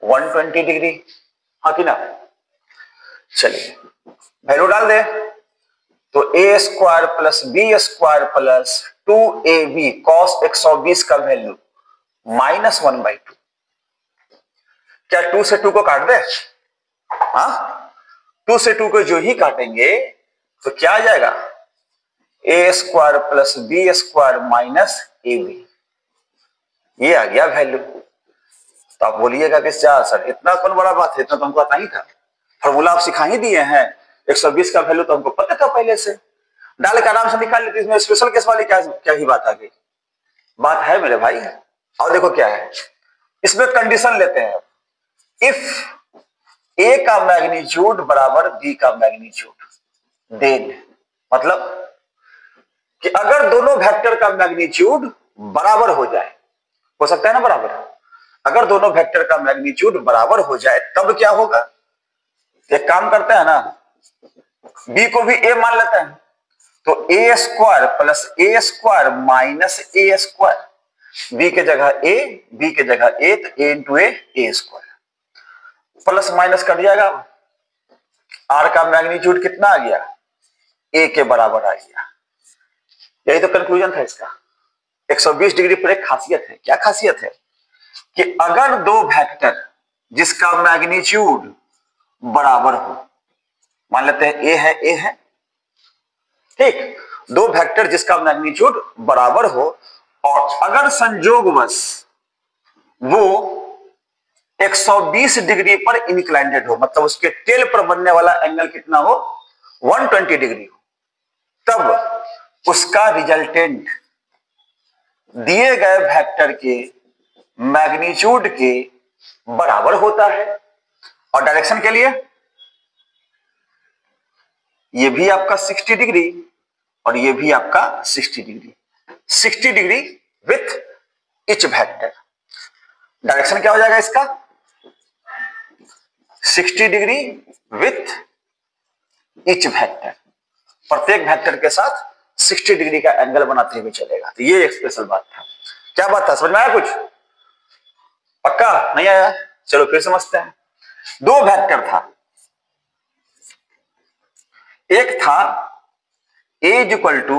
120 degree, हाँ कि ना। चलिए वैल्यू डाल दे, तो A square plus B square plus 2ab cos 120 का वैल्यू -1/2। क्या 2 से 2 को काट दे, हाँ 2 से 2 को जो ही काटेंगे तो क्या आ जाएगा, A square plus B square minus A B, ये आ गया वैल्यू। तो आप बोलिएगा कि सर इतना कौन बड़ा बात है, इतना तो हमको आता ही था, फॉर्मूला आप सिखा ही दिए हैं, 120 का वैल्यू तो हमको पता था पहले से, डाल के आराम से निकाल लेते। इसमें स्पेशल केस वाली क्या ही बात आ गई, बात है मेरे भाई। और देखो क्या है, इसमें कंडीशन लेते हैं, इफ ए का मैग्नीट्यूड बराबर बी का मैग्नीट्यूड, देन मतलब कि अगर दोनों वेक्टर का मैग्नीट्यूड बराबर हो जाए, हो सकता है ना बराबर, अगर दोनों वेक्टर का मैग्नीट्यूड बराबर हो जाए तब क्या होगा, एक काम करते हैं ना, बी को भी ए मान लेते हैं, तो A square plus A square minus A square, B के जगह ए, बी के जगह ए, तो ए इंटू ए स्क्वायर, प्लस माइनस कर दिया, आर का मैग्नीट्यूड कितना आ गया, ए के बराबर आ गया। यही तो कंक्लूजन था इसका। 120 डिग्री पर एक खासियत है। क्या खासियत है? कि अगर दो वेक्टर जिसका मैग्नीट्यूड बराबर हो, मान लेते हैं ए है, ए है, ठीक, दो वेक्टर जिसका मैग्नीट्यूड बराबर हो और अगर संयोगवश वो 120 डिग्री पर इंक्लाइंडेड हो, मतलब उसके टेल पर बनने वाला एंगल कितना हो, 120 डिग्री हो, तब उसका रिजल्टेंट दिए गए वेक्टर के मैग्नीट्यूड के बराबर होता है। और डायरेक्शन के लिए ये भी आपका 60 डिग्री और ये भी आपका 60 degree, 60 degree with each vector. Direction क्या हो जाएगा इसका? 60 डिग्री विथ ईच वेक्टर, प्रत्येक वेक्टर के साथ 60 डिग्री का एंगल बनाते हुए चलेगा। तो ये एक स्पेशल बात था। क्या बात था, समझ में आया कुछ? पक्का नहीं आया? चलो फिर समझते हैं। दो वेक्टर था, एक था a इक्वल टू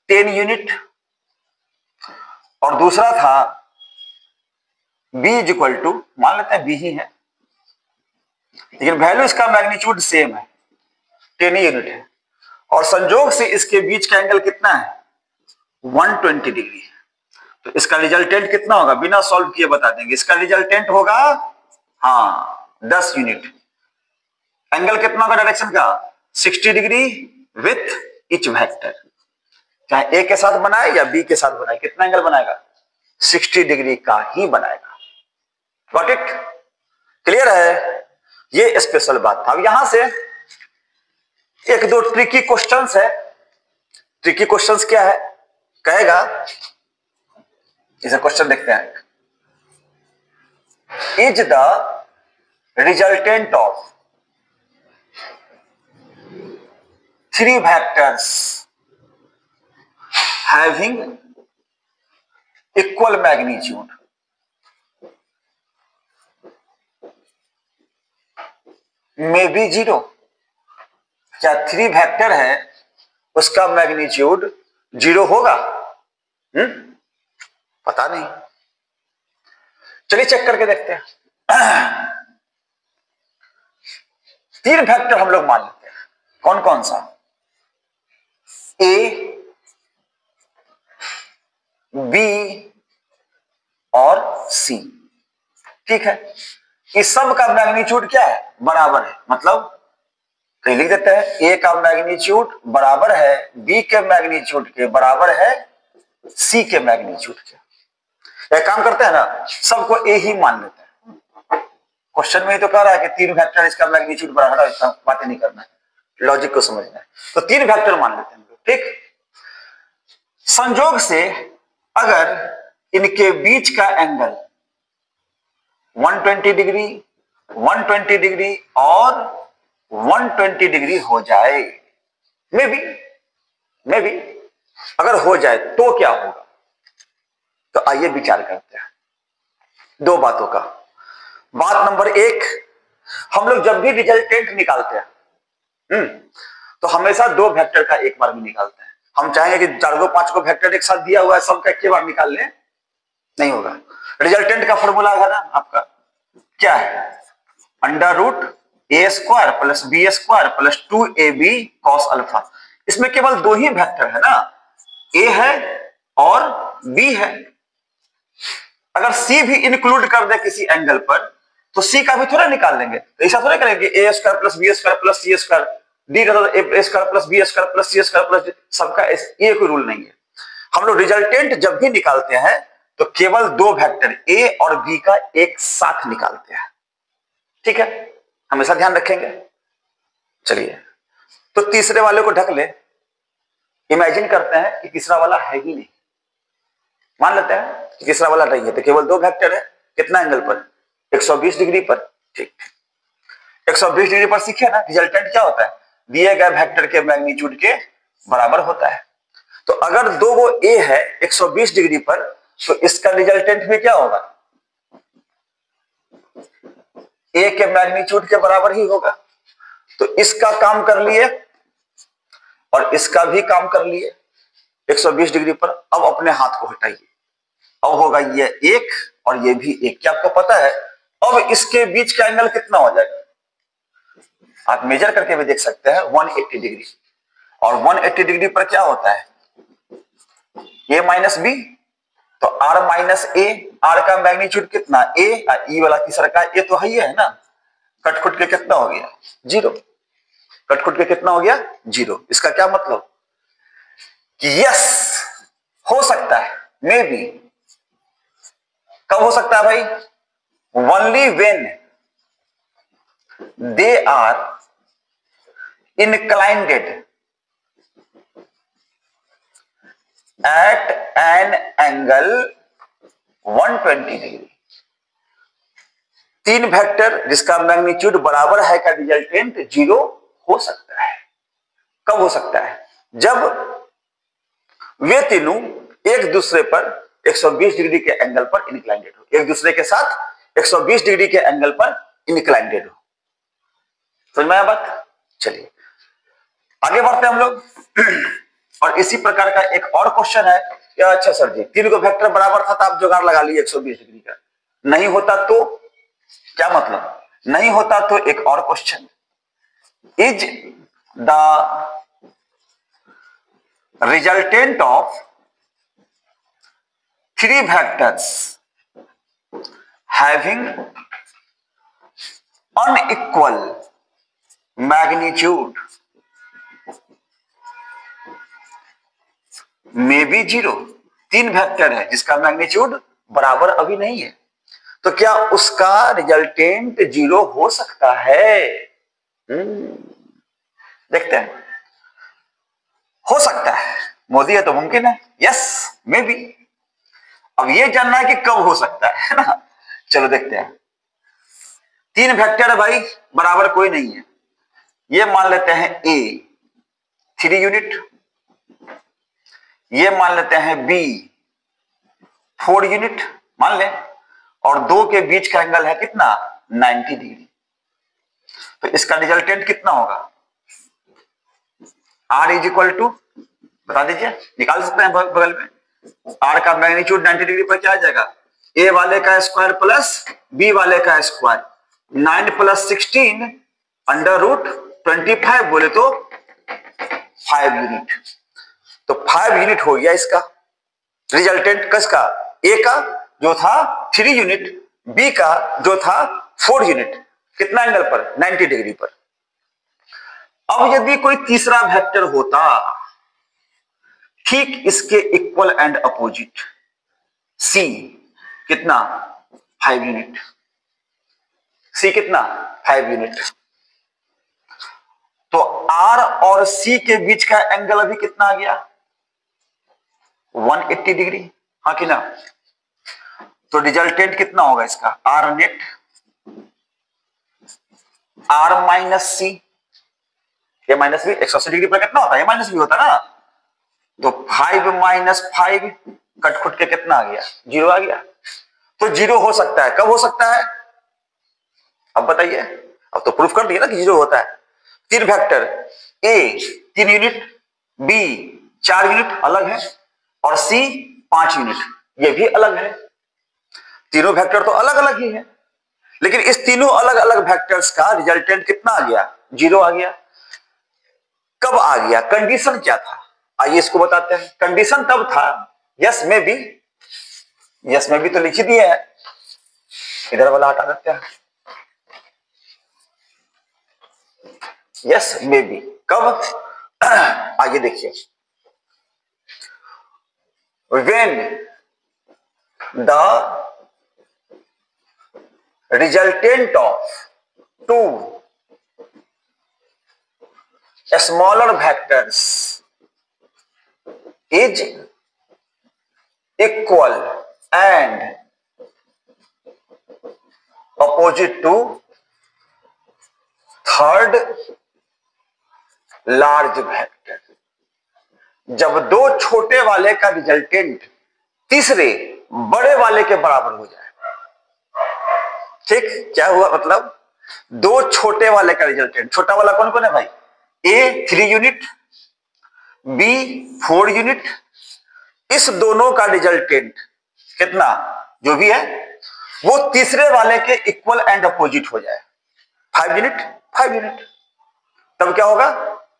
10 यूनिट और दूसरा था b इक्वल टू, मान लेते हैं b ही है, लेकिन वैल्यू इसका मैग्नीट्यूड सेम है, 10 यूनिट है, और संयोग से इसके बीच का एंगल कितना है, 120 डिग्री है। तो इसका रिजल्टेंट कितना होगा, बिना सॉल्व किए बता देंगे। इसका रिजल्टेंट होगा, हाँ, 10 यूनिट। एंगल कितना होगा डायरेक्शन का, 60 डिग्री विथ ईच वेक्टर। चाहे ए के साथ बनाए या बी के साथ बनाए, कितना एंगल बनाएगा, 60 डिग्री का ही बनाएगा। Got it? क्लियर है? ये स्पेशल बात था। अब यहां से एक दो ट्रिकी क्वेश्चंस है। ट्रिकी क्वेश्चंस क्या है कहेगा, इसे क्वेश्चन देखते हैं। Is the resultant of 3 vectors having equal magnitude may be 0? क्या 3 वेक्टर है उसका मैग्नीट्यूड 0 होगा? पता नहीं, चलिए चेक करके देखते हैं। 3 वेक्टर हम लोग मान लेते हैं, कौन कौन सा, ए, बी और सी, ठीक है। इस सब का मैग्नीट्यूड क्या है, बराबर है, मतलब कहीं लिख देते हैं ए का मैग्नीट्यूड बराबर है बी के मैग्नीट्यूड के, बराबर है सी के मैग्नीट्यूड के। एक काम करते हैं ना, सबको ए ही मान लेते हैं। क्वेश्चन में ही तो कह रहा है कि 3 वेक्टर इसका मैग्नीट्यूड बराबर है, इतना बातें नहीं करना है, लॉजिक को समझना है। तो 3 वेक्टर मान लेते हैं, ठीक। संयोग से अगर इनके बीच का एंगल 120 डिग्री, 120 डिग्री और 120 डिग्री हो जाए, मे बी अगर हो जाए तो क्या होगा। तो आइए विचार करते हैं दो बातों का। बात नंबर 1, हम लोग जब भी रिजल्टेंट निकालते हैं तो हमेशा 2 वेक्टर का एक बार में निकालते हैं। हम चाहेंगे कि 4 5 को वेक्टर एक साथ दिया हुआ है, सबका एक बार निकाल लें, नहीं होगा। रिजल्टेंट का फॉर्मूला है ना आपका, क्या है, under root A square plus B square plus 2ab cos alpha. इसमें केवल 2 ही वेक्टर है ना, ए है और बी है। अगर सी भी इंक्लूड कर दे किसी एंगल पर तो सी का भी थोड़ा निकाल लेंगे। तो ऐसा थोड़ा करेंगे A square plus B square plus C square, D का A square plus B square plus C square plus, सबका ये कोई रूल नहीं है। हम लोग रिजल्टेंट जब भी निकालते हैं तो केवल 2 वेक्टर ए और बी का एक साथ निकालते हैं, ठीक है, हमेशा ध्यान रखेंगे। चलिए, तो तीसरे वाले को ढक ले, इमेजिन करते हैं कि तीसरा वाला है ही नहीं, मान लेते हैं कि तीसरा वाला नहीं है, तो केवल 2 वेक्टर है, कितना एंगल पर, 120 डिग्री पर, ठीक। 120 डिग्री पर सीखे ना, रिजल्टेंट क्या होता है, दिए गए वेक्टर के मैग्नीट्यूड के बराबर होता है। तो अगर 2 वो ए है 120 डिग्री पर, तो इसका रिजल्टेंट भी क्या होगा, ए के मैग्नीट्यूड के बराबर ही होगा। तो इसका काम कर लिए और इसका भी काम कर लिए, 120 डिग्री पर। अब अपने हाथ को हटाइए, अब होगा ये एक और ये भी एक। क्या आपको पता है अब इसके बीच का एंगल कितना हो जाएगा? आप मेजर करके भी देख सकते हैं 180 डिग्री। और 180 डिग्री पर क्या होता है? a माइनस बी, तो r माइनस ए। r का मैग्नीट्यूड कितना? a, ई वाला तीसरा का ए तो है ना, कट के कितना हो गया? 0। कट के कितना हो गया? 0। इसका क्या मतलब कि यस हो सकता है, मे बी। कब हो सकता है भाई? Only when they are inclined at an angle 120 degree. तीन वेक्टर जिसका मैग्नीट्यूड बराबर है का रिजल्टेंट 0 हो सकता है। कब हो सकता है? जब वे तीनों एक दूसरे पर 120 डिग्री के एंगल पर इंक्लाइंडेड हो, एक दूसरे के साथ 120 डिग्री के एंगल पर इंक्लाइंडेड हो। समझ में आया बात? चलिए आगे बढ़ते हैं हम लोग। और इसी प्रकार का एक और क्वेश्चन है। अच्छा सर जी, तीन को वेक्टर बराबर था तो आप जुगाड़ लगा लिए 120 डिग्री का, नहीं होता तो क्या मतलब? नहीं होता तो एक और question, is the resultant of three vectors having unequal magnitude may be 0। तीन वेक्टर है जिसका मैग्नीट्यूड बराबर अभी नहीं है, तो क्या उसका रिजल्टेंट 0 हो सकता है? देखते हैं। हो सकता है, मोदी है तो मुमकिन है। Yes, may be. अब ये जानना है कि कब हो सकता है ना। चलो देखते हैं। तीन वेक्टर है भाई, बराबर कोई नहीं है। ये मान लेते हैं ए 3 यूनिट, ये मान लेते हैं बी 4 यूनिट मान लें, और दो के बीच का एंगल है कितना? 90 डिग्री। तो इसका रिजल्टेंट कितना होगा? R इज इक्वल टू, बता दीजिए, निकाल सकते हैं बगल में। R का मैग्नीट्यूड 90 डिग्री पर क्या आ जाएगा? A वाले का स्क्वायर प्लस B वाले का स्क्वायर, 9 प्लस 16 अंडर रूट 25 बोले तो 5 यूनिट। तो 5 यूनिट हो गया इसका रिजल्टेंट। किसका? A का जो था 3 यूनिट, B का जो था 4 यूनिट। कितना एंगल पर? 90 डिग्री पर। अब यदि कोई तीसरा वेक्टर होता ठीक इसके इक्वल एंड अपोजिट, C कितना? 5 यूनिट। C कितना? 5 यूनिट। तो R और C के बीच का एंगल अभी कितना आ गया? 180 डिग्री, हाँ कि ना? तो रिजल्टेंट कितना होगा इसका? R नेट R माइनस सी, ये माइनस भी 180 डिग्री पर कितना होता है? ये माइनस भी होता है ना। तो 5 माइनस 5 कट के कितना आ गया? 0 आ गया। तो 0 हो सकता है। कब हो सकता है? अब बताइए। अब तो प्रूफ कर दिया ना कि 0 होता है। तीन vector A 3 unit, B 4 unit अलग है, और C 5 यूनिट ये भी अलग है। तीनों वेक्टर तो अलग अलग ही है, लेकिन इस तीनों अलग अलग वेक्टर्स का रिजल्टेंट कितना आ गया? 0 आ गया। कब आ गया? कंडीशन क्या था? आइए इसको बताते हैं। कंडीशन तब था यस में भी, यस में भी तो लिख ही दिया है, इधर वाला हटा देते हैं। यस में भी कब? आइए देखिए, when the resultant of two smaller vectors is equal and opposite to third large vector। जब दो छोटे वाले का रिजल्टेंट तीसरे बड़े वाले के बराबर हो जाए। ठीक, क्या हुआ? मतलब दो छोटे वाले का रिजल्टेंट, छोटा वाला कौन कौन है भाई? A 3 यूनिट, B 4 यूनिट, इस दोनों का रिजल्टेंट कितना जो भी है वो तीसरे वाले के इक्वल एंड अपोजिट हो जाए 5 यूनिट 5 यूनिट, तब क्या होगा,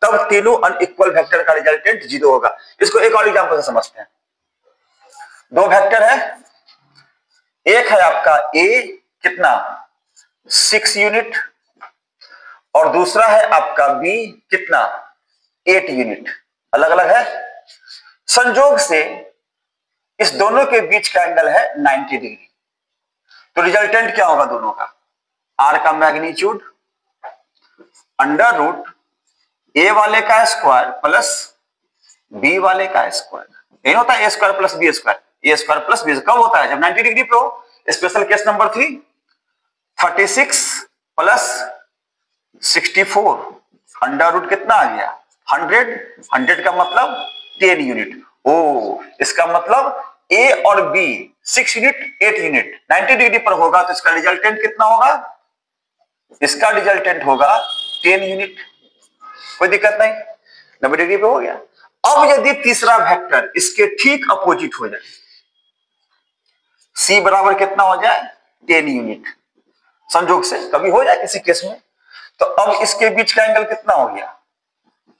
तब तीनों अनइक्वल वेक्टर का रिजल्टेंट 0 होगा। इसको एक और एग्जांपल से समझते हैं। दो वेक्टर है, एक है आपका ए कितना 6 यूनिट और दूसरा है आपका बी कितना 8 यूनिट, अलग अलग है। संयोग से इस दोनों के बीच का एंगल है 90 डिग्री, तो रिजल्टेंट क्या होगा दोनों का, आर का मैग्नीट्यूड अंडर रूट ए वाले का स्क्वायर प्लस बी वाले का स्क्वायर, नहीं होता A square plus B square, A square plus B कब होता है, जब 90 डिग्री पे हो। स्पेशल केस नंबर 3 36 प्लस 64 अंडर रूट कितना आ गया 100, 100 का मतलब 10 यूनिट। ओ इसका मतलब ए और बी 6 यूनिट 8 यूनिट 90 डिग्री पर होगा, तो इसका रिजल्टेंट कितना होगा, इसका रिजल्टेंट होगा 10 यूनिट, कोई दिक्कत नहीं, 90 डिग्री पे हो गया। अब यदि तीसरा वेक्टर इसके ठीक अपोजिट हो जाए, C बराबर कितना हो जाए 10 यूनिट, संयोग से कभी हो जाए किसी केस में, तो अब इसके बीच का एंगल कितना हो गया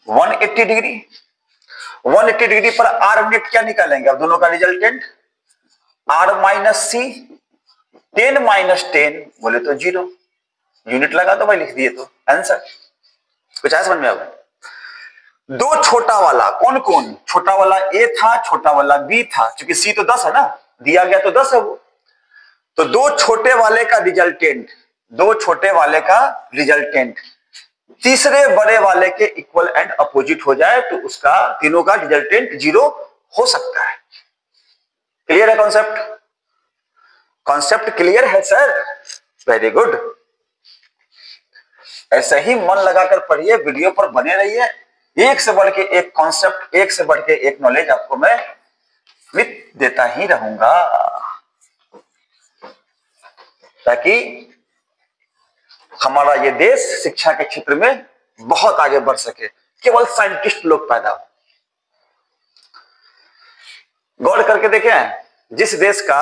180 डिग्री। 180 डिग्री पर आर नेट क्या निकालेंगे, अब दोनों का रिजल्टेंट आर माइनस सी, 10 माइनस 10 बोले तो 0, यूनिट लगा दो भाई, लिख दिए तो आंसर। कुछ है समझ में? अब दो छोटा वाला कौन कौन, छोटा वाला ए था, छोटा वाला बी था, क्योंकि सी तो 10 है ना, दिया गया तो 10 है वो, तो दो छोटे वाले का रिजल्टेंट, दो छोटे वाले का रिजल्टेंट तीसरे बड़े वाले के इक्वल एंड अपोजिट हो जाए, तो उसका तीनों का रिजल्टेंट 0 हो सकता है। क्लियर है कॉन्सेप्ट? कॉन्सेप्ट क्लियर है सर? Very good. ऐसे ही मन लगाकर पढ़िए, वीडियो पर बने रहिए, एक से बढ़ के एक कॉन्सेप्ट, एक से बढ़ के एक नॉलेज आपको मैं देता ही रहूंगा, ताकि हमारा ये देश शिक्षा के क्षेत्र में बहुत आगे बढ़ सके, केवल साइंटिस्ट लोग पैदा हो। गौर करके देखें, जिस देश का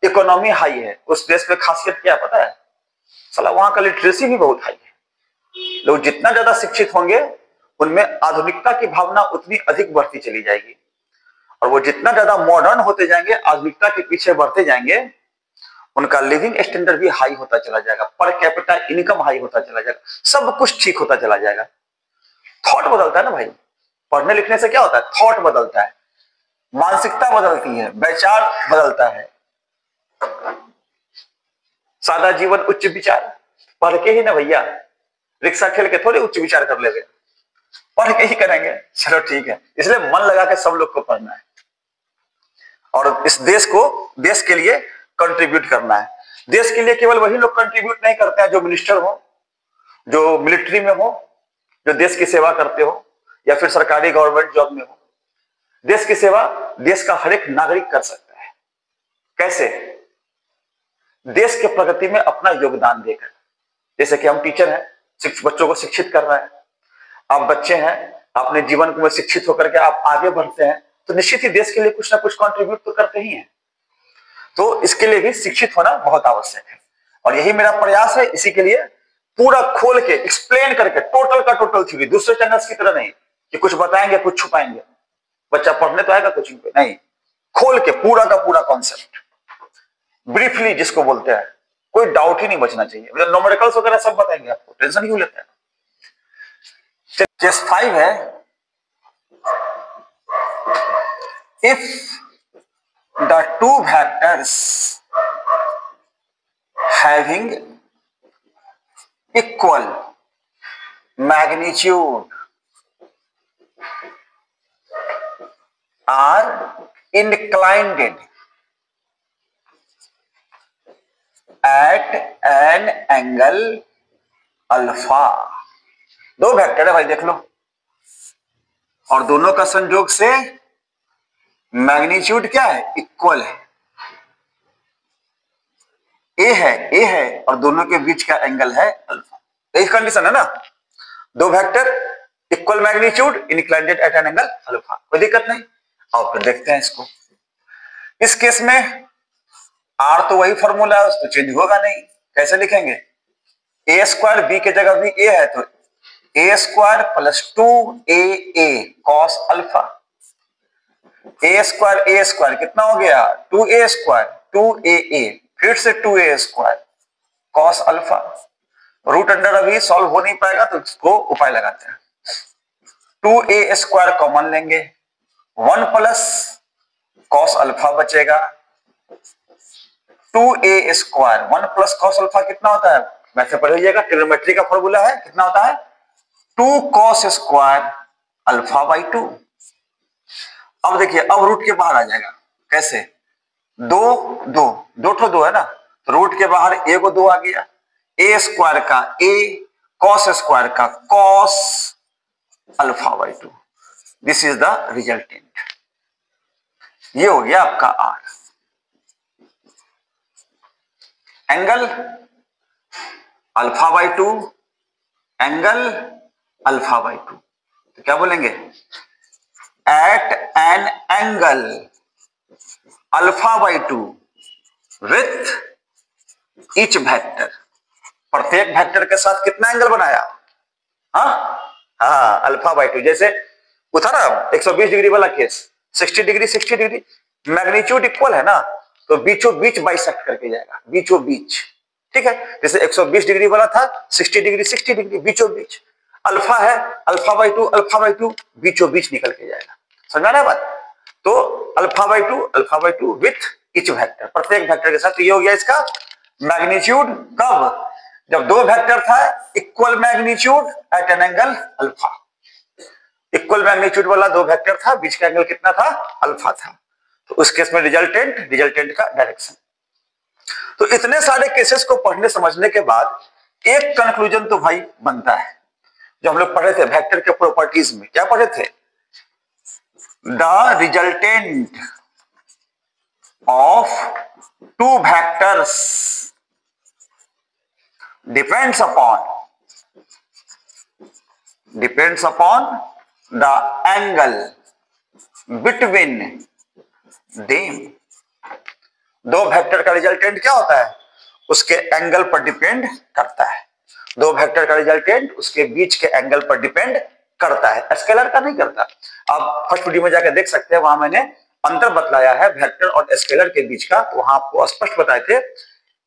इकोनॉमी हाई है उस देश में खासियत क्या पता है, साला वहां का लिटरेसी भी बहुत हाई है। लोग जितना ज्यादा शिक्षित होंगे उनमें आधुनिकता की भावना उतनी अधिक बढ़ती चली जाएगी, और वो जितना ज्यादा मॉडर्न होते जाएंगे, आधुनिकता के पीछे बढ़ते जाएंगे, उनका लिविंग स्टैंडर्ड भी हाई होता चला जाएगा, पर कैपिटा इनकम हाई होता चला जाएगा, सब कुछ ठीक होता चला जाएगा। थॉट बदलता है ना भाई, पढ़ने लिखने से क्या होता है, थॉट बदलता है, मानसिकता बदलती है, विचार बदलता है। सादा जीवन उच्च विचार, पढ़ के ही ना भैया, रिक्शा ठेल के थोड़े उच्च विचार कर लेंगे, पढ़ के ही करेंगे। चलो ठीक है, इसलिए मन लगा के सब लोग को पढ़ना है और इस देश को, देश के लिए कंट्रीब्यूट करना है। देश के लिए केवल वही लोग कंट्रीब्यूट नहीं करते हैं जो मिनिस्टर हो, जो मिलिट्री में हो, जो देश की सेवा करते हो, या फिर सरकारी गवर्नमेंट जॉब में हो। देश की सेवा देश का हर एक नागरिक कर सकता है। कैसे? देश के प्रगति में अपना योगदान देकर। जैसे कि हम टीचर हैं, बच्चों को शिक्षित कर रहे हैं, आप बच्चे हैं, अपने जीवन में शिक्षित होकर के आप आगे बढ़ते हैं, तो निश्चित ही देश के लिए कुछ ना कुछ कंट्रीब्यूट तो करते ही हैं। तो इसके लिए भी शिक्षित होना बहुत आवश्यक है, और यही मेरा प्रयास है। इसी के लिए पूरा खोल के एक्सप्लेन करके, टोटल का टोटल थ्योरी, दूसरे चैनल्स की तरह नहीं कि कुछ बताएंगे कुछ छुपाएंगे, बच्चा पढ़ने तो आएगा कोचिंग पे, नहीं, खोल के पूरा का पूरा कॉन्सेप्ट ब्रीफली जिसको बोलते हैं, कोई डाउट ही नहीं बचना चाहिए। न्यूमेरिकल्स वगैरह सब बताएंगे आपको, टेंशन क्यों लेते हैं। केस 5 है, if the two vectors having equal magnitude are inclined at an angle alpha। दो वेक्टर है भाई, देख लो, और दोनों का संयोग से मैग्नीट्यूड क्या है, इक्वल है, ए है और दोनों के बीच का एंगल है अल्फा। यही कंडीशन है ना, दो vector equal magnitude inclined at an angle alpha, कोई दिक्कत नहीं। और फिर देखते हैं इसको। इस केस में आर तो वही फॉर्मूला है, उसको चेंज होगा नहीं। कैसे लिखेंगे? ए स्क्वायर, बी की जगह भी ए है तो A square plus 2a cos alpha. A square कितना हो गया? 2a स्क्वायर, 2a फिर से 2a square cos alpha. Root under अभी सॉल्व हो नहीं पाएगा तो इसको उपाय लगाते हैं। 2a स्क्वायर कॉमन लेंगे, 1 प्लस कॉस अल्फा बचेगा। 2a square 1 plus cos alpha कितना होता है? वैसे पढ़ लीजिएगा, ट्रिग्नोमेट्री का फॉर्मूला है, कितना होता है? 2 कॉस स्क्वायर अल्फा बाई 2। अब देखिए, अब रूट के बाहर आ जाएगा। कैसे? दो ठो दो है ना, तो रूट के बाहर ए को 2 आ गया। ए स्क्वायर का ए, कॉस स्क्वायर का cos alpha by 2। This is the resultant. ये हो गया आपका R. Angle alpha by 2, angle alpha by 2, तो क्या बोलेंगे? At an angle alpha by 2 with each vector. प्रत्येक वेक्टर के साथ कितना एंगल बनाया? हाँ, अल्फा बाई 2। जैसे वो था ना 120 डिग्री वाला केस, 60 डिग्री मैग्नीट्यूड इक्वल है ना, तो बीचों बीच बाइसेक्ट करके जाएगा, बीचों बीच। ठीक है, जैसे 120 डिग्री वाला था, 60 डिग्री बीचों बीच। अल्फा है, अल्फा बाई 2 बीचों बीच निकल के जाएगा। समझा ना बात? तो alpha by 2 with each vector, प्रत्येक वेक्टर के साथ। ये हो गया इसका मैग्नीट्यूड। कब? जब दो वेक्टर था equal magnitude at an angle alpha. Equal magnitude वाला दो वेक्टर था, बीच का एंगल कितना था? अल्फा था। तो उस केस में रिजल्टेंट का डायरेक्शन। तो इतने सारे केसेस को पढ़ने समझने के बाद एक कंक्लूजन तो भाई बनता है। जो हम लोग पढ़े थे वेक्टर के प्रॉपर्टीज में, क्या पढ़े थे? The resultant of two vectors depends upon the angle between them. दो वेक्टर का रिजल्टेंट क्या होता है? उसके एंगल पर डिपेंड करता है। दो वेक्टर का रिजल्टेंट उसके बीच के एंगल पर डिपेंड करता है, स्केलर का नहीं करता। आप फर्स्ट वीडियो में जाकर देख सकते हैं, वहां मैंने अंतर बतलाया है वेक्टर और स्केलर के बीच का। तो वहां आपको स्पष्ट बताए थे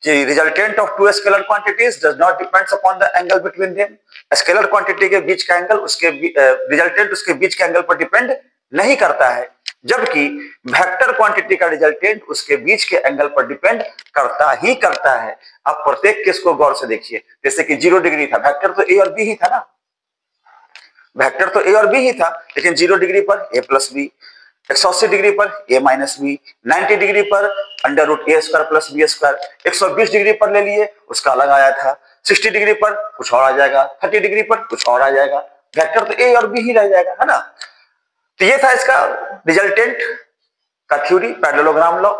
कि resultant of two scalar quantities does not depends upon the angle between them. Scalar quantity के बीच का एंगल उसके रिजल्टेंट उसके बीच के एंगल पर डिपेंड नहीं करता है, जबकि वेक्टर क्वांटिटी का रिजल्टेंट उसके बीच के एंगल पर डिपेंड करता है। आप प्रत्येक केस को गौर से देखिए। जैसे कि 0 डिग्री था, वेक्टर तो ए और बी ही था ना, वेक्टर तो ए और बी ही था, लेकिन 0 डिग्री पर ए प्लस बी, 180 डिग्री पर ए माइनस बी, 90 डिग्री पर under root A square plus B square, 120 degree पर ले लिए उसका अलग आया था, 60 डिग्री पर कुछ और आ जाएगा, 30 डिग्री पर कुछ और आ जाएगा। वेक्टर तो ए और बी ही रह जाएगा, है ना। तो ये था इसका रिजल्टेंट का theory, parallelogram law.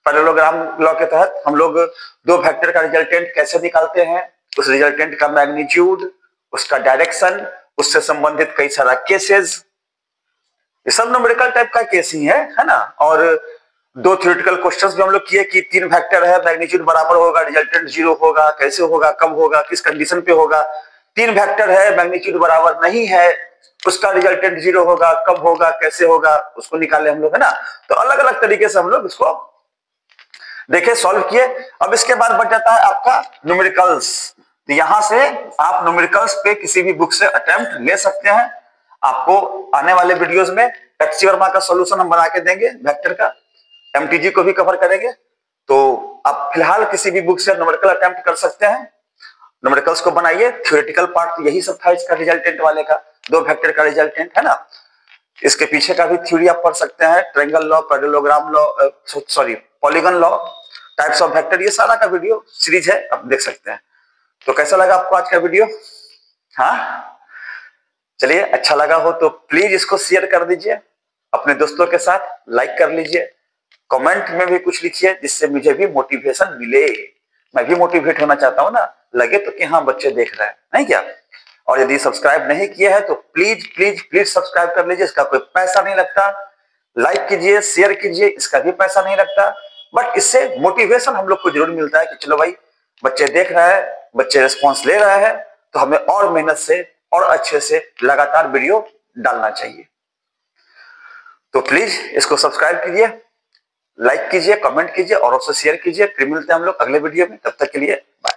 Parallelogram law के तहत हम लोग दो वेक्टर का रिजल्टेंट कैसे निकालते हैं, उस रिजल्टेंट का मैग्नीट्यूड, उसका डायरेक्शन, उससे संबंधित कई सारा केसेस, ये सब न्यूमेरिकल टाइप का केस ही है ना। और दो थ्योरेटिकल क्वेश्चंस भी हम लोग किए कि तीन वेक्टर है, मैग्नीट्यूड बराबर होगा, रिजल्टेंट 0 होगा, कैसे होगा, कब होगा, किस कंडीशन पे होगा। तीन वेक्टर है, मैग्नीट्यूड बराबर नहीं है, उसका रिजल्टेंट 0 होगा, कब होगा, कैसे होगा, उसको निकाले हम लोग, है ना। तो अलग अलग तरीके से हम लोग इसको देखे, सॉल्व किए। अब इसके बाद बच जाता है आपका न्यूमेरिकल्स। तो यहां से आप न्यूमेरिकल्स पे किसी भी बुक से अटेम्प्ट ले सकते हैं। आपको आने वाले वीडियोस में टैक्सी वर्मा का सॉल्यूशन हम बना के देंगे, वेक्टर का, एमटीजी को भी कवर करेंगे। तो आप फिलहाल किसी भी बुक से न्यूमेरिकल अटेम्प्ट कर सकते हैं। न्यूमेरिकल्स को बनाइए। थ्योरेटिकल पार्ट यही सब था इसका, रिजल्टेंट वाले का, दो वेक्टर का रिजल्टेंट, है ना। इसके पीछे का भी थ्योरी आप पढ़ सकते हैं, triangle law, parallelogram law, sorry polygon law, types of vector, ये सारा का वीडियो सीरीज है, आप देख सकते हैं। तो कैसा लगा आपको आज का वीडियो? हाँ, चलिए, अच्छा लगा हो तो प्लीज इसको शेयर कर दीजिए अपने दोस्तों के साथ, लाइक कर लीजिए, कमेंट में भी कुछ लिखिए जिससे मुझे भी मोटिवेशन मिले। मैं भी मोटिवेट होना चाहता हूं ना, लगे तो कि हाँ बच्चे देख रहे हैं, नहीं क्या। और यदि सब्सक्राइब नहीं किए हैं तो प्लीज प्लीज प्लीज सब्सक्राइब कर लीजिए, इसका कोई पैसा नहीं लगता। लाइक कीजिए, शेयर कीजिए, इसका भी पैसा नहीं लगता, बट इससे मोटिवेशन हम लोग को जरूर मिलता है कि चलो भाई बच्चे देख रहे हैं, बच्चे रिस्पॉन्स ले रहे हैं, तो हमें और मेहनत से और अच्छे से लगातार वीडियो डालना चाहिए। तो प्लीज इसको सब्सक्राइब कीजिए, लाइक कीजिए, कमेंट कीजिए और उससे शेयर कीजिए। फिर मिलते हैं हम लोग अगले वीडियो में, तब तक के लिए बाय।